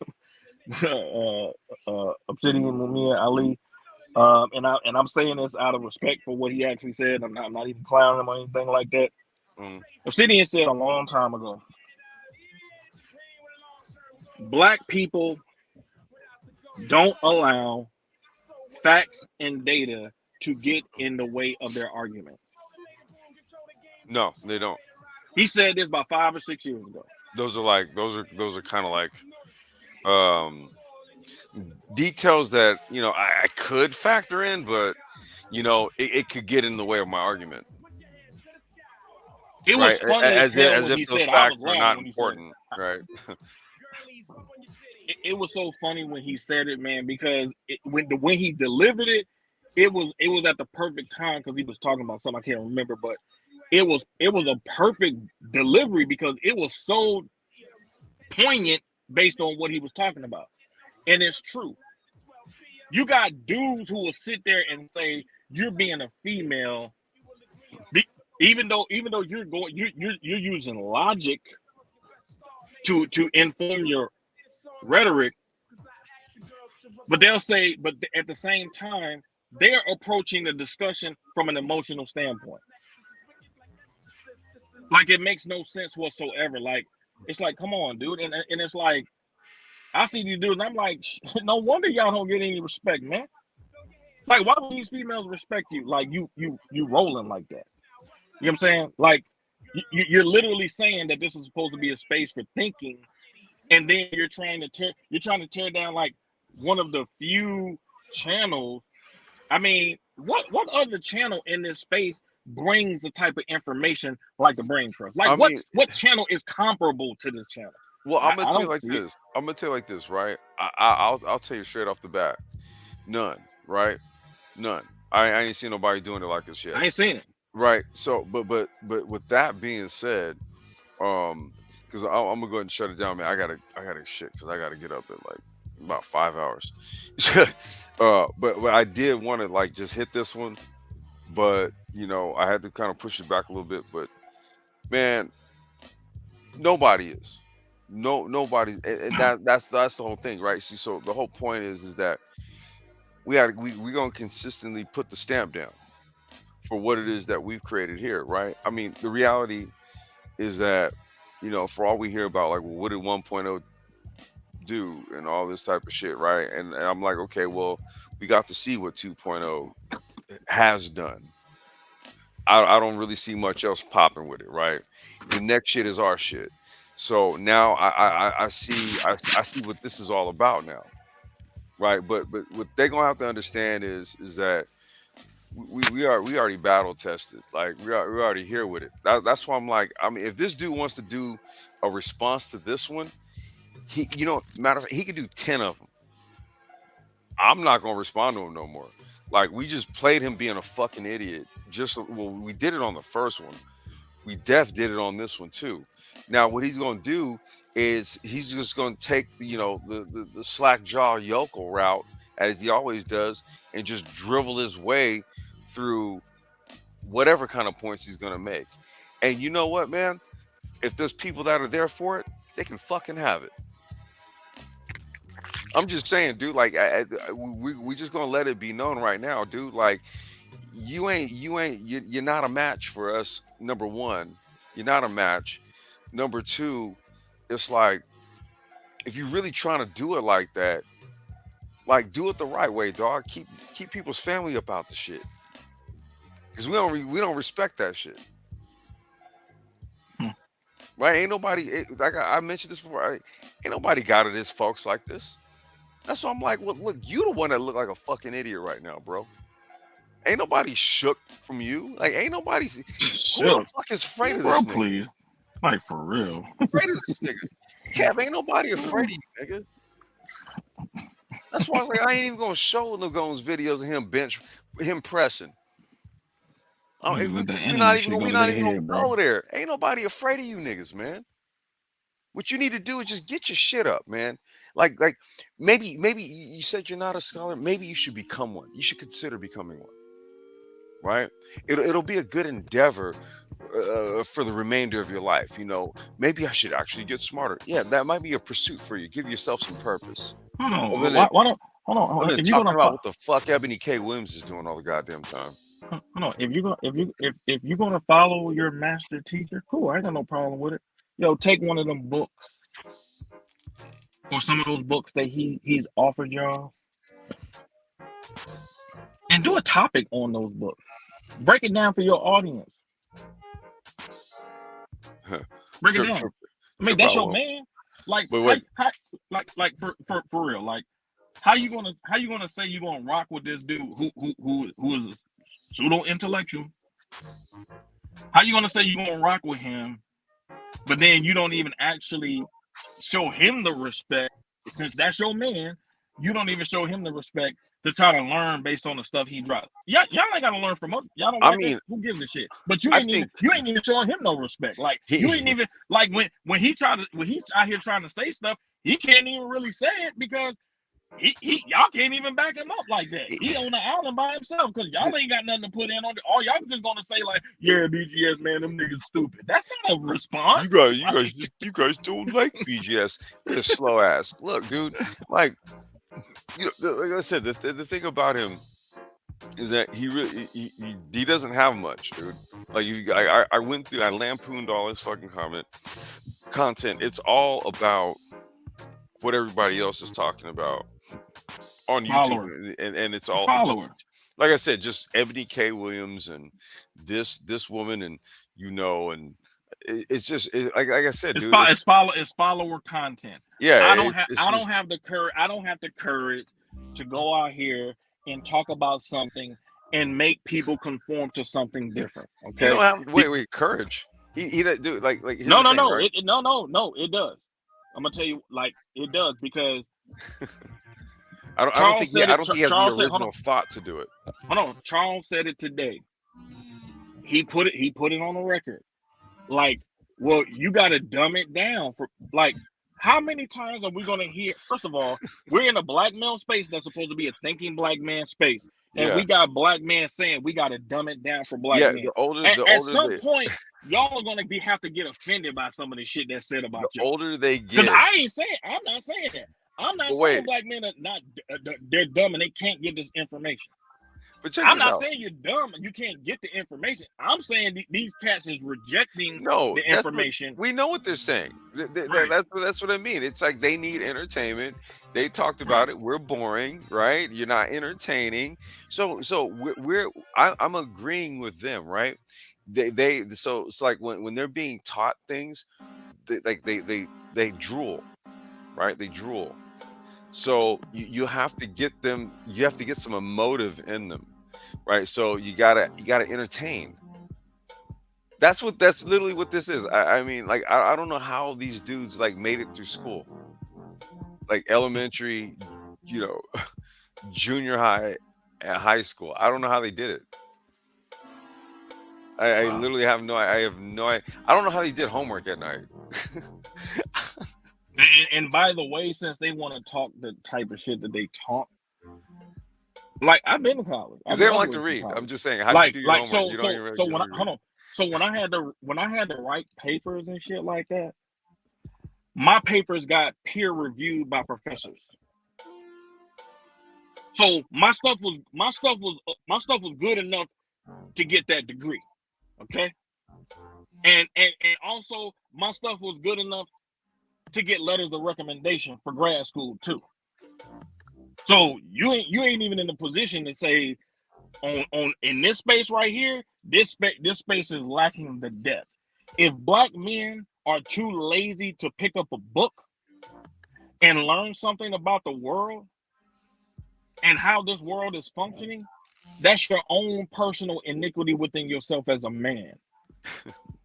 Obsidian Mumia Ali. I'm saying this out of respect for what he actually said. I'm not even clowning him or anything like that. Mm. Obsidian said a long time ago, black people don't allow facts and data to get in the way of their argument. No, they don't. He said this about 5 or 6 years ago. Those are kind of like um details that I could factor in, but it could get in the way of my argument, It was right? funny as hell As when if he those said, I was facts are laughing not when he said important, right? it was so funny when he said it, man, because when he delivered it, it was at the perfect time because he was talking about something I can't remember, but it was a perfect delivery because it was so poignant based on what he was talking about. And it's true. You got dudes who will sit there and say you're being a female, even though you're using logic to inform your rhetoric, but they'll say, but at the same time, they're approaching the discussion from an emotional standpoint. Like it makes no sense whatsoever. Like it's like, come on, dude, and it's like I see these dudes, and I'm like, no wonder y'all don't get any respect, man. Like, why would these females respect you? Like you rolling like that. You know what I'm saying? Like you're literally saying that this is supposed to be a space for thinking, and then you're trying to tear down like one of the few channels. I mean, what other channel in this space brings the type of information like the Brain Trust? Like I mean, what channel is comparable to this channel? well, I'm gonna I tell you don't like see it. this. I'm gonna tell you like this, right? I'll tell you straight off the bat, none, right? None. I ain't seen nobody doing it like this yet, I ain't seen it. right? So, but with that being said, because I'm gonna go ahead and shut it down, man. I gotta shit because I gotta get up in like about 5 hours. But I did want to like just hit this one, but I had to kind of push it back a little bit. But man, nobody is. No, nobody, and that's the whole thing, right? See, so the whole point is that we gonna consistently put the stamp down for what it is that we've created here, right? I mean, the reality is that for all we hear about, like, well, what did 1.0 do and all this type of shit, right? And I'm like, okay, well, we got to see what 2.0 has done. I don't really see much else popping with it, right? The next shit is our shit. So now I see what this is all about now, right? But what they're gonna have to understand is that we already battle tested, like we're already here with it. That's why I'm like, I mean, if this dude wants to do a response to this one, matter of fact, he could do 10 of them. I'm not gonna respond to him no more. Like, we just played him being a fucking idiot. We did it on the first one. We did it on this one too. Now what he's gonna do is he's just gonna take the slack jaw yokel route, as he always does, and just drivel his way through whatever kind of points he's gonna make. And you know what, man? If there's people that are there for it, they can fucking have it. I'm just saying, dude. Like, we just gonna let it be known right now, dude. Like, you're not a match for us. Number one, you're not a match. Number two, it's like, if you're really trying to do it like that, like, do it the right way, dog. Keep people's family about the shit, because we don't respect that shit, Hmm. right? Ain't nobody like I mentioned this before. Ain't nobody got it as folks like this. That's why I'm like, well, look, you the one that look like a fucking idiot right now, bro. Ain't nobody shook from you. Like, ain't nobody. Who the Sure. fuck is afraid of Bro, this nigga? please. Like, for real. Afraid of this nigga. Kev, ain't nobody afraid of you, nigga. That's why I ain't even gonna show no Gomes videos of him pressing. Let that We're anime not even shit go to we're not their even gonna head, bro. go there. Ain't nobody afraid of you niggas, man. What you need to do is just get your shit up, man. Like maybe you said you're not a scholar. Maybe you should become one. You should consider becoming one. Right? It'll be a good endeavor for the remainder of your life. Maybe I should actually get smarter. Yeah, that might be a pursuit for you. Give yourself some purpose. Hold Other on. than Why don't hold on? Hold other on. than If you're talking gonna about what the fuck Ebony K. Williams is doing all the goddamn time. hold on, if you're gonna follow your master teacher, cool. I ain't got no problem with it. Yo, take one of them books or some of those books that he's offered y'all, and do a topic on those books. Break it down for your audience. Break it Trip, down. trip, I mean, trip that's out. your Well, man. Like but wait, like for real. Like how you gonna say you gonna rock with this dude who is a pseudo intellectual? How you gonna say you gonna rock with him, but then you don't even actually show him the respect, since that's your man. You don't even show him the respect to try to learn based on the stuff he dropped. Y'all ain't gotta learn from us. Y'all don't I like us. mean, Who gives a shit? But you I ain't think even showing him no respect. Like you ain't he, even like when he's out here trying to say stuff, he can't even really say it because he y'all can't even back him up like that. He on the island by himself because y'all ain't got nothing to put in on it. All y'all just gonna say like, yeah, BGS man, them niggas stupid. That's not a response. you guys don't like BGS. You're a slow ass. Look, dude. Like like I said, the thing about him is that he really he doesn't have much, dude. Like I went through, I lampooned all his fucking content. It's all about what everybody else is talking about on YouTube, Follower, and it's a all just follower. like I said, just Ebony K. Williams and this woman, and and it's just like I said, dude. It's It's follower content. yeah, it's I don't just have the courage. I don't have the courage to go out here and talk about something and make people conform to something different. you Okay. don't have wait courage. He doesn't do like here's No, the no, thing, no. right? No. It does. I'm gonna tell you, like it does because I don't think Charles said I it. don't think he has the Charles said, hold on, original thought to do it. hold on. Charles said it today. He put it on the record. Like, well, you got to dumb it down for like. How many times are we going to hear? First of all, we're in a black male space that's supposed to be a thinking black man space, and Yeah, we got black men saying we got to dumb it down for black yeah. men. The At older some they point, y'all are going to have to get offended by some of the shit that's said the about y'all. older they Because get, I'm not saying that. I'm not but saying wait, black men are not they're dumb and they can't get this information. but check I'm this not out. saying you're dumb and you can't get the information. I'm saying these cats is rejecting No, the that's what information. we know what they're saying. Right. That's what I mean. It's like they need entertainment. They talked about Right. it. We're boring, right? You're not entertaining. So I'm agreeing with them, right? So it's like when they're being taught things, they drool, right? They drool. So you have to get them. You have to get some emotive in them, right? So you gotta entertain. That's literally what this is. I mean, like I don't know how these dudes like made it through school, like elementary, you know, junior high, and high school. I don't know how they did it. I Wow. literally have no. I have no. I don't know how they did homework at night. And by the way, since they want to talk the type of shit that they talk, like I've been to college. I Because they don't like to graduated from read. I'm college. just saying, how did you do your homework? So You don't even when I read. hold on. So when I had to write papers and shit like that, my papers got peer reviewed by professors. So my stuff was good enough to get that degree. Okay. And also my stuff was good enough to get letters of recommendation for grad school too. So you ain't even in a position to say on in this space right here, this space is lacking the depth. If black men are too lazy to pick up a book and learn something about the world and how this world is functioning, that's your own personal iniquity within yourself as a man.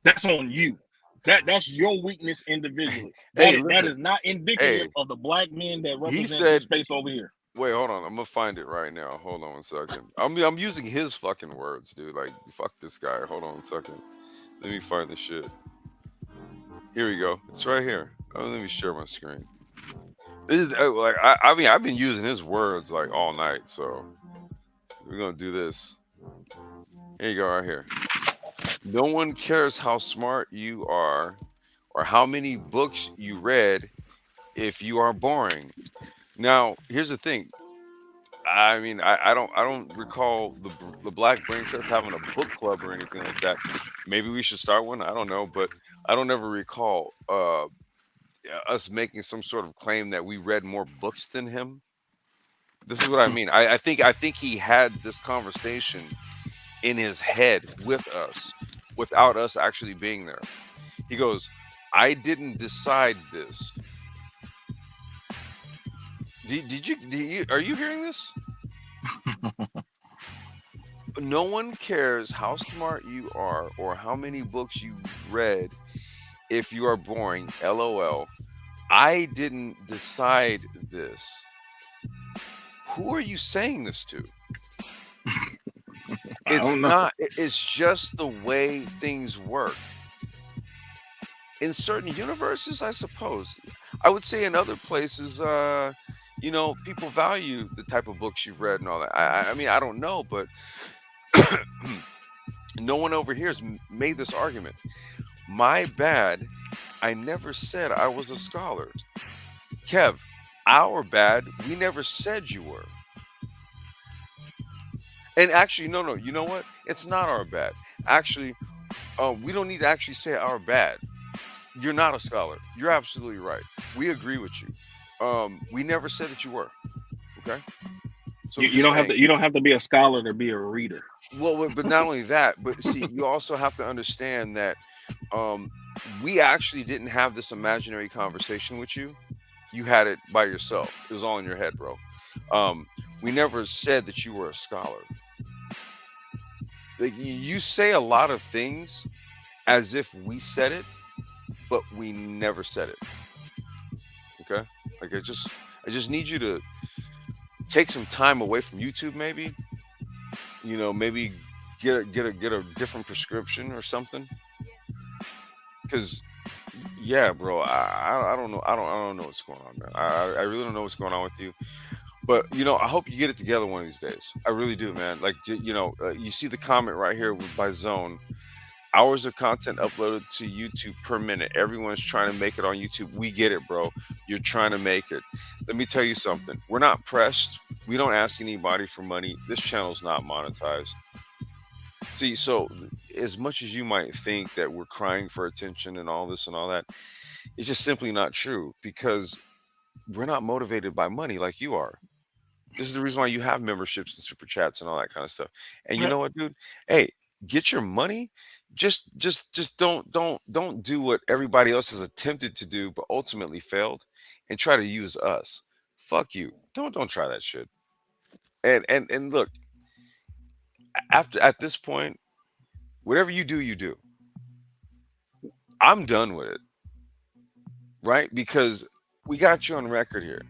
That's on you. That's your weakness individually. Hey, That listen. is not indicative Hey, of the black men that he represent this said. space over here. Wait, hold on. I'm gonna find it right now. Hold on 1 second. I'm using his fucking words, dude. Like, fuck this guy. Hold on 1 second. Let me find the shit. Here we go. It's right here. Oh, let me share my screen. Like I mean, I've been using his words like all night, so we're gonna do this. Here you go, right here. No one cares how smart you are or how many books you read if you are boring. Now, here's the thing. I mean, I don't recall the Black Brain Trust having a book club or anything like that. Maybe we should start one. I don't know, but I don't ever recall us making some sort of claim that we read more books than him. This is what I mean. I think he had this conversation in his head with us without us actually being there. He goes, "I didn't decide this." Did you are you hearing this? No one cares how smart you are or how many books you read if you are boring. LOL. I didn't decide this. Who are you saying this to? I It's don't know. not, it's just the way things work. In certain universes, I suppose. I would say in other places, people value the type of books you've read and all that. I mean, I don't know, but no one over here has made this argument. My bad. I never said I was a scholar. Kev, our bad. We never said you were. And actually, no, no. You know what? It's not our bad. Actually, we don't need to actually say our bad. You're not a scholar. You're absolutely right. We agree with you. We never said that you were. Okay. So I'm You just don't have saying. to. You don't have to be a scholar to be a reader. Well, but not only that, but see, you also have to understand that um, we actually didn't have this imaginary conversation with you. You had it by yourself. It was all in your head, bro. Um, we never said that you were a scholar. Like, you say a lot of things as if we said it, but we never said it. Okay. Like I just need you to take some time away from YouTube, maybe. Maybe get a different prescription or something. Because yeah, bro, I don't know. I don't know what's going on, man. I really don't know what's going on with you. But I hope you get it together one of these days. I really do, man. Like you see the comment right here by Zone. Hours of content uploaded to YouTube per minute. Everyone's trying to make it on YouTube. We get it, bro. You're trying to make it. Let me tell you something. We're not pressed. We don't ask anybody for money. This channel's not monetized. See, so as much as you might think that we're crying for attention and all this and all that, it's just simply not true because we're not motivated by money like you are. This is the reason why you have memberships and super chats and all that kind of stuff. And you Yeah. know what, dude? Hey, get your money. Just don't do what everybody else has attempted to do but ultimately failed and try to use us. Fuck you. Don't try that shit. And look, after at this point, whatever you do, you do. I'm done with it, right? Because we got you on record here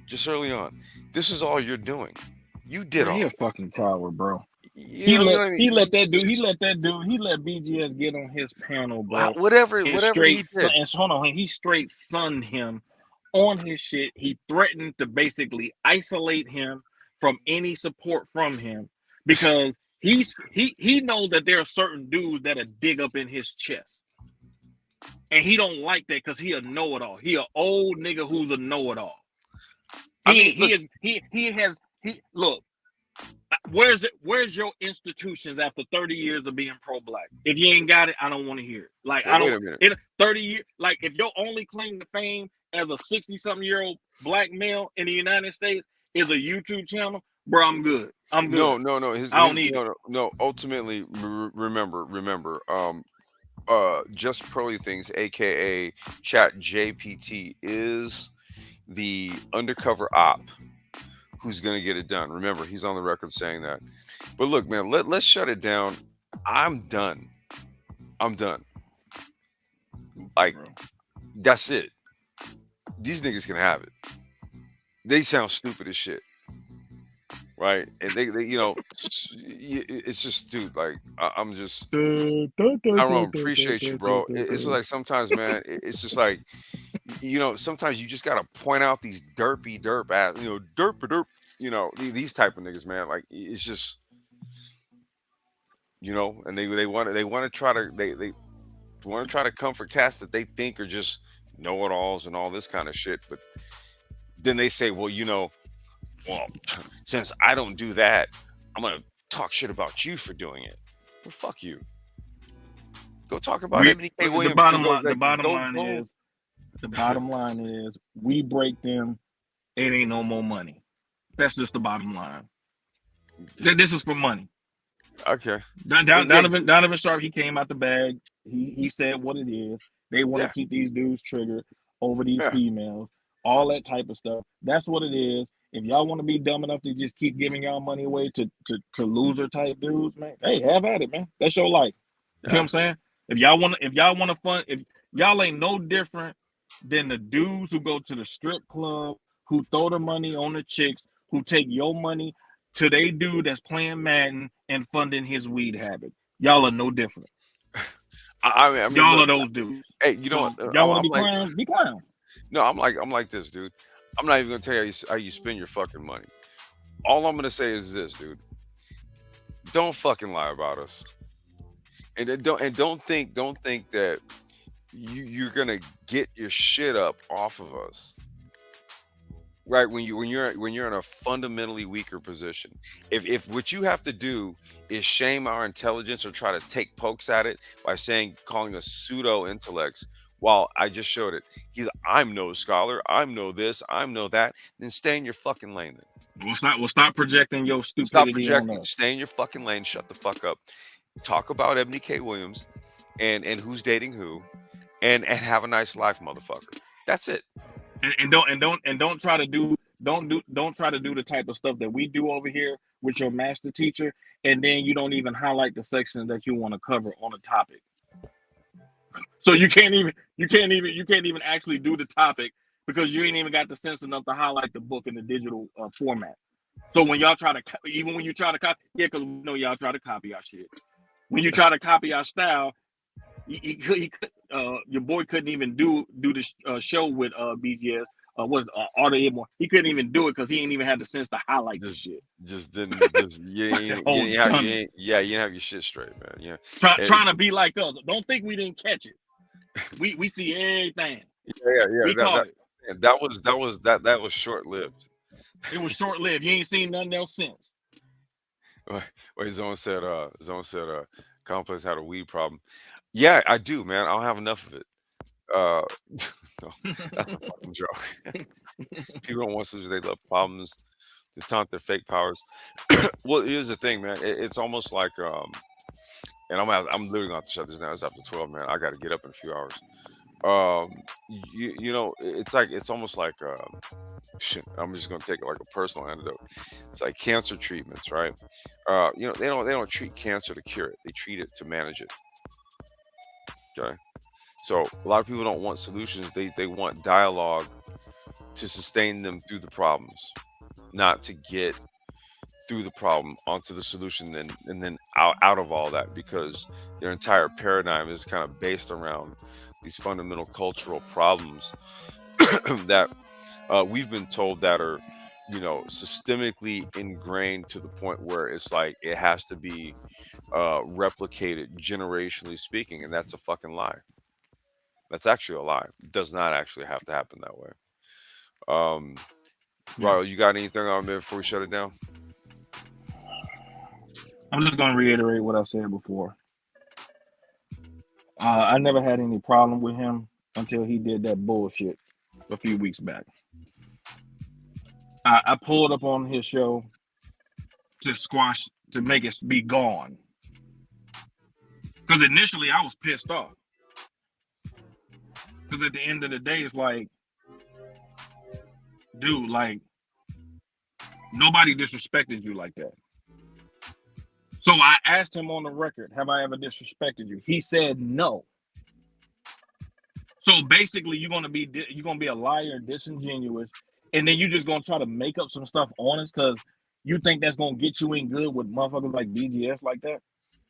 just early on. This is all you're doing. You did Man, he all a this. fucking coward, bro. You know, you know what I mean? He let that dude. He let that dude. He let BGS get on his panel, bro. Whatever, And whatever he straight. did. And hold on. He straight sunned him on his shit. He threatened to basically isolate him from any support from him because he knows that there are certain dudes that are dig up in his chest, and he don't like that because he a know it all. He a old nigga who's a know it all. I mean, look, He look. Where's your institutions after 30 years of being pro-black? If you ain't got it, I don't want to hear it. Like I wait don't a minute. in 30 years, like if your only claim to fame as a 60-something-year-old black male in the United States is a YouTube channel, bro, I'm good. I'm good. No, no, no. His I don't his need it. no, no, no. Ultimately, remember. Just Pearly Things, aka Chat JPT, is the undercover op who's gonna get it done. Remember, he's on the record saying that. But look, man, let's shut it down. I'm done. I'm done. Like, Bro. that's it. These niggas can have it. They sound stupid as shit. right? And they it's just, dude, like I'm just, I don't appreciate you, bro. It's like sometimes, man, it's just like, sometimes you just gotta point out these derp ass, derp derp, these type of niggas, man. Like it's just, and they want to try to they want to try to comfort cats that they think are just know-it-alls and all this kind of shit. But then they say, well, well, since I don't do that, I'm gonna talk shit about you for doing it. Well, fuck you. Go talk about We Ebony K. the Williams. bottom line. The bottom Go line go. is the bottom line is we break them. It ain't no more money. That's just the bottom line. This is for money. Okay. Yeah, Donovan Sharp, he came out the bag. He said what it is. They want to yeah, keep these dudes triggered over these yeah. females, all that type of stuff. That's what it is. If y'all want to be dumb enough to just keep giving y'all money away to loser type dudes, man, hey, have at it, man. That's your life. You know what Yeah. I'm saying? If y'all want to fun, if y'all ain't no different than the dudes who go to the strip club, who throw the money on the chicks, who take your money to they dude that's playing Madden and funding his weed habit. Y'all are no different. I mean, Y'all look. are those dudes. Hey, you know So what? y'all want to I'm be like, clowns? Be clowns. no, I'm like this, dude. I'm not even gonna tell you how you spend your fucking money. All I'm gonna say is this, dude. Don't fucking lie about us, and then don't think that you're gonna get your shit up off of us, right? When you're in a fundamentally weaker position. If what you have to do is shame our intelligence or try to take pokes at it by calling us pseudo intellects, while I just showed it, I'm no scholar, I'm no this, I'm no that, then stay in your fucking lane. Then We'll stop projecting your stop stupidity on projecting, us. stay in your fucking lane, shut the fuck up, talk about Ebony K. Williams and who's dating who, and have a nice life, motherfucker. That's it. And don't try to do the type of stuff that we do over here with your master teacher, and then you don't even highlight the section that you want to cover on a topic. So you can't even actually do the topic because you ain't even got the sense enough to highlight the book in the digital format. So when y'all try to even when you try to copy, yeah, because we know y'all try to copy our shit. When you try to copy our style, your boy couldn't even do this show with BGS. Was Arthur Edmore? He couldn't even do it because he ain't even had the sense to highlight the Just shit. just didn't just Fucking whole dummy. yeah, you didn't have your shit straight, man. Yeah. Trying to be like us. Don't think we didn't catch it. We see everything. Yeah. We caught it. That was short lived. It was short lived. You ain't seen nothing else since. Wait, Zone said, Complex had a weed problem. Yeah, I do, man. I don't have enough of it. Uh, no, that's a fucking joke. People don't want solutions; they love problems. They taunt their fake powers. Well, here's the thing, man. It's almost like, and I'm literally going to shut this down. It's after 12, man. I got to get up in a few hours. It's almost like, shit, I'm just gonna take it like a personal antidote. It's like cancer treatments, right? They don't treat cancer to cure it. They treat it to manage it. Okay. So a lot of people don't want solutions. They want dialogue to sustain them through the problems, not to get through the problem onto the solution and then out of all that, because their entire paradigm is kind of based around these fundamental cultural problems that we've been told that are systemically ingrained to the point where it's like it has to be replicated generationally speaking, and that's a fucking lie. That's actually a lie. It does not actually have to happen that way. um Yeah. Riley, you got anything on there before we shut it down? I'm just gonna reiterate what I said before. I never had any problem with him until he did that bullshit a few weeks back. I pulled up on his show to make it be gone. Because initially I was pissed off. Because at the end of the day, it's like, dude, like, nobody disrespected you like that. So I asked him on the record, have I ever disrespected you? He said no. So basically, you're gonna be a liar, disingenuous, and then you're just gonna try to make up some stuff on us because You think that's gonna get you in good with motherfuckers like BGS like that?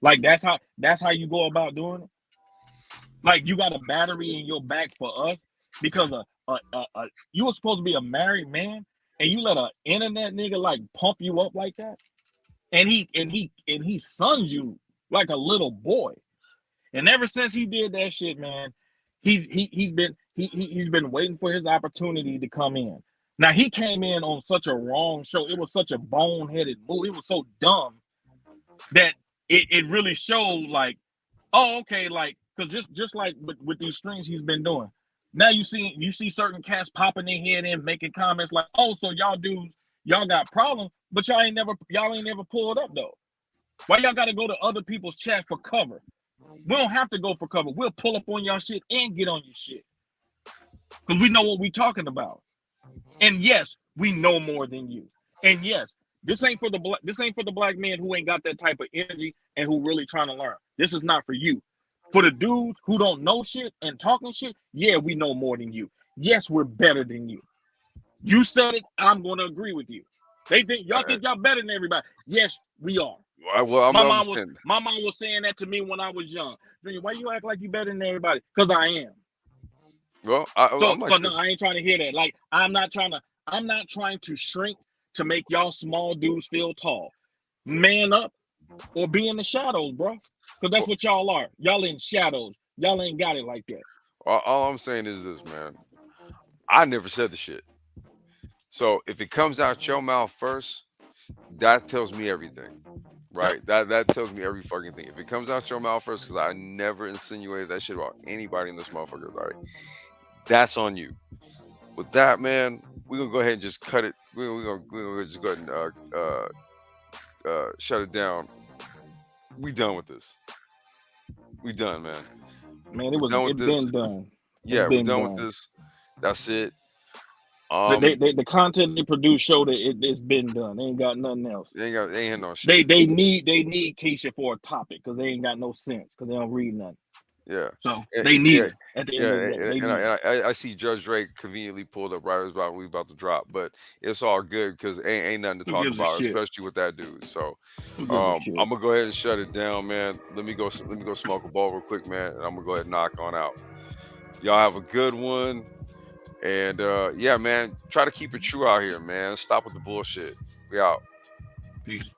Like that's how you go about doing it. Like you got a battery in your back for us because you were supposed to be a married man and you let a internet nigga like pump you up like that, and he sons you like a little boy. And ever since he did that shit, man, he's been waiting for his opportunity to come in. Now he came in on such a wrong show. It was such a boneheaded move. It was so dumb that it really showed like, oh, okay, like because just like with these streams he's been doing. Now you see certain cats popping their head in, making comments like, oh, so y'all dudes, y'all got problems, but y'all ain't never pulled up though. Why y'all gotta go to other people's chat for cover? We don't have to go for cover. We'll pull up on y'all shit and get on your shit. Because we know what we talking about. And yes, we know more than you. And yes, this ain't for the black man who ain't got that type of energy and who really trying to learn. This is not for you. For the dudes who don't know shit and talking shit, yeah, we know more than you. Yes, we're better than you. You said it, I'm gonna agree with you. They think y'all think y'all better than everybody. Yes, we are. Well, my mom was saying that to me when I was young. Why you act like you better than everybody? Because I am. Well, so no, I ain't trying to hear that. Like I'm not trying to shrink to make y'all small dudes feel tall. Man up or be in the shadows, bro. Because that's what y'all are. Y'all in shadows. Y'all ain't got it like that. All I'm saying is this, man. I never said the shit. So if it comes out your mouth first, that tells me everything. Right? That tells me every fucking thing. If it comes out your mouth first, because I never insinuated that shit about anybody in this motherfucker, right? That's on you. With that, man, we're gonna go ahead and just cut it. We're gonna just go ahead and shut it down. We done with this. We done, man. Man, We're done with it this. been done. Yeah, we're done with this. That's it. The content they produce show that it's been done. They ain't got nothing else. They ain't no shit. They need Keisha for a topic because they ain't got no sense because they don't read nothing. Yeah. So they need it at the end of the day. And I see Judge Drake conveniently pulled up right as we about to drop, but it's all good because ain't nothing to talk about, especially with that dude. So I'm gonna go ahead and shut it down, man. Let me go smoke a ball real quick, man, and I'm gonna go ahead and knock on out. Y'all have a good one. And yeah, man, try to keep it true out here, man. Stop with the bullshit. We out. Peace.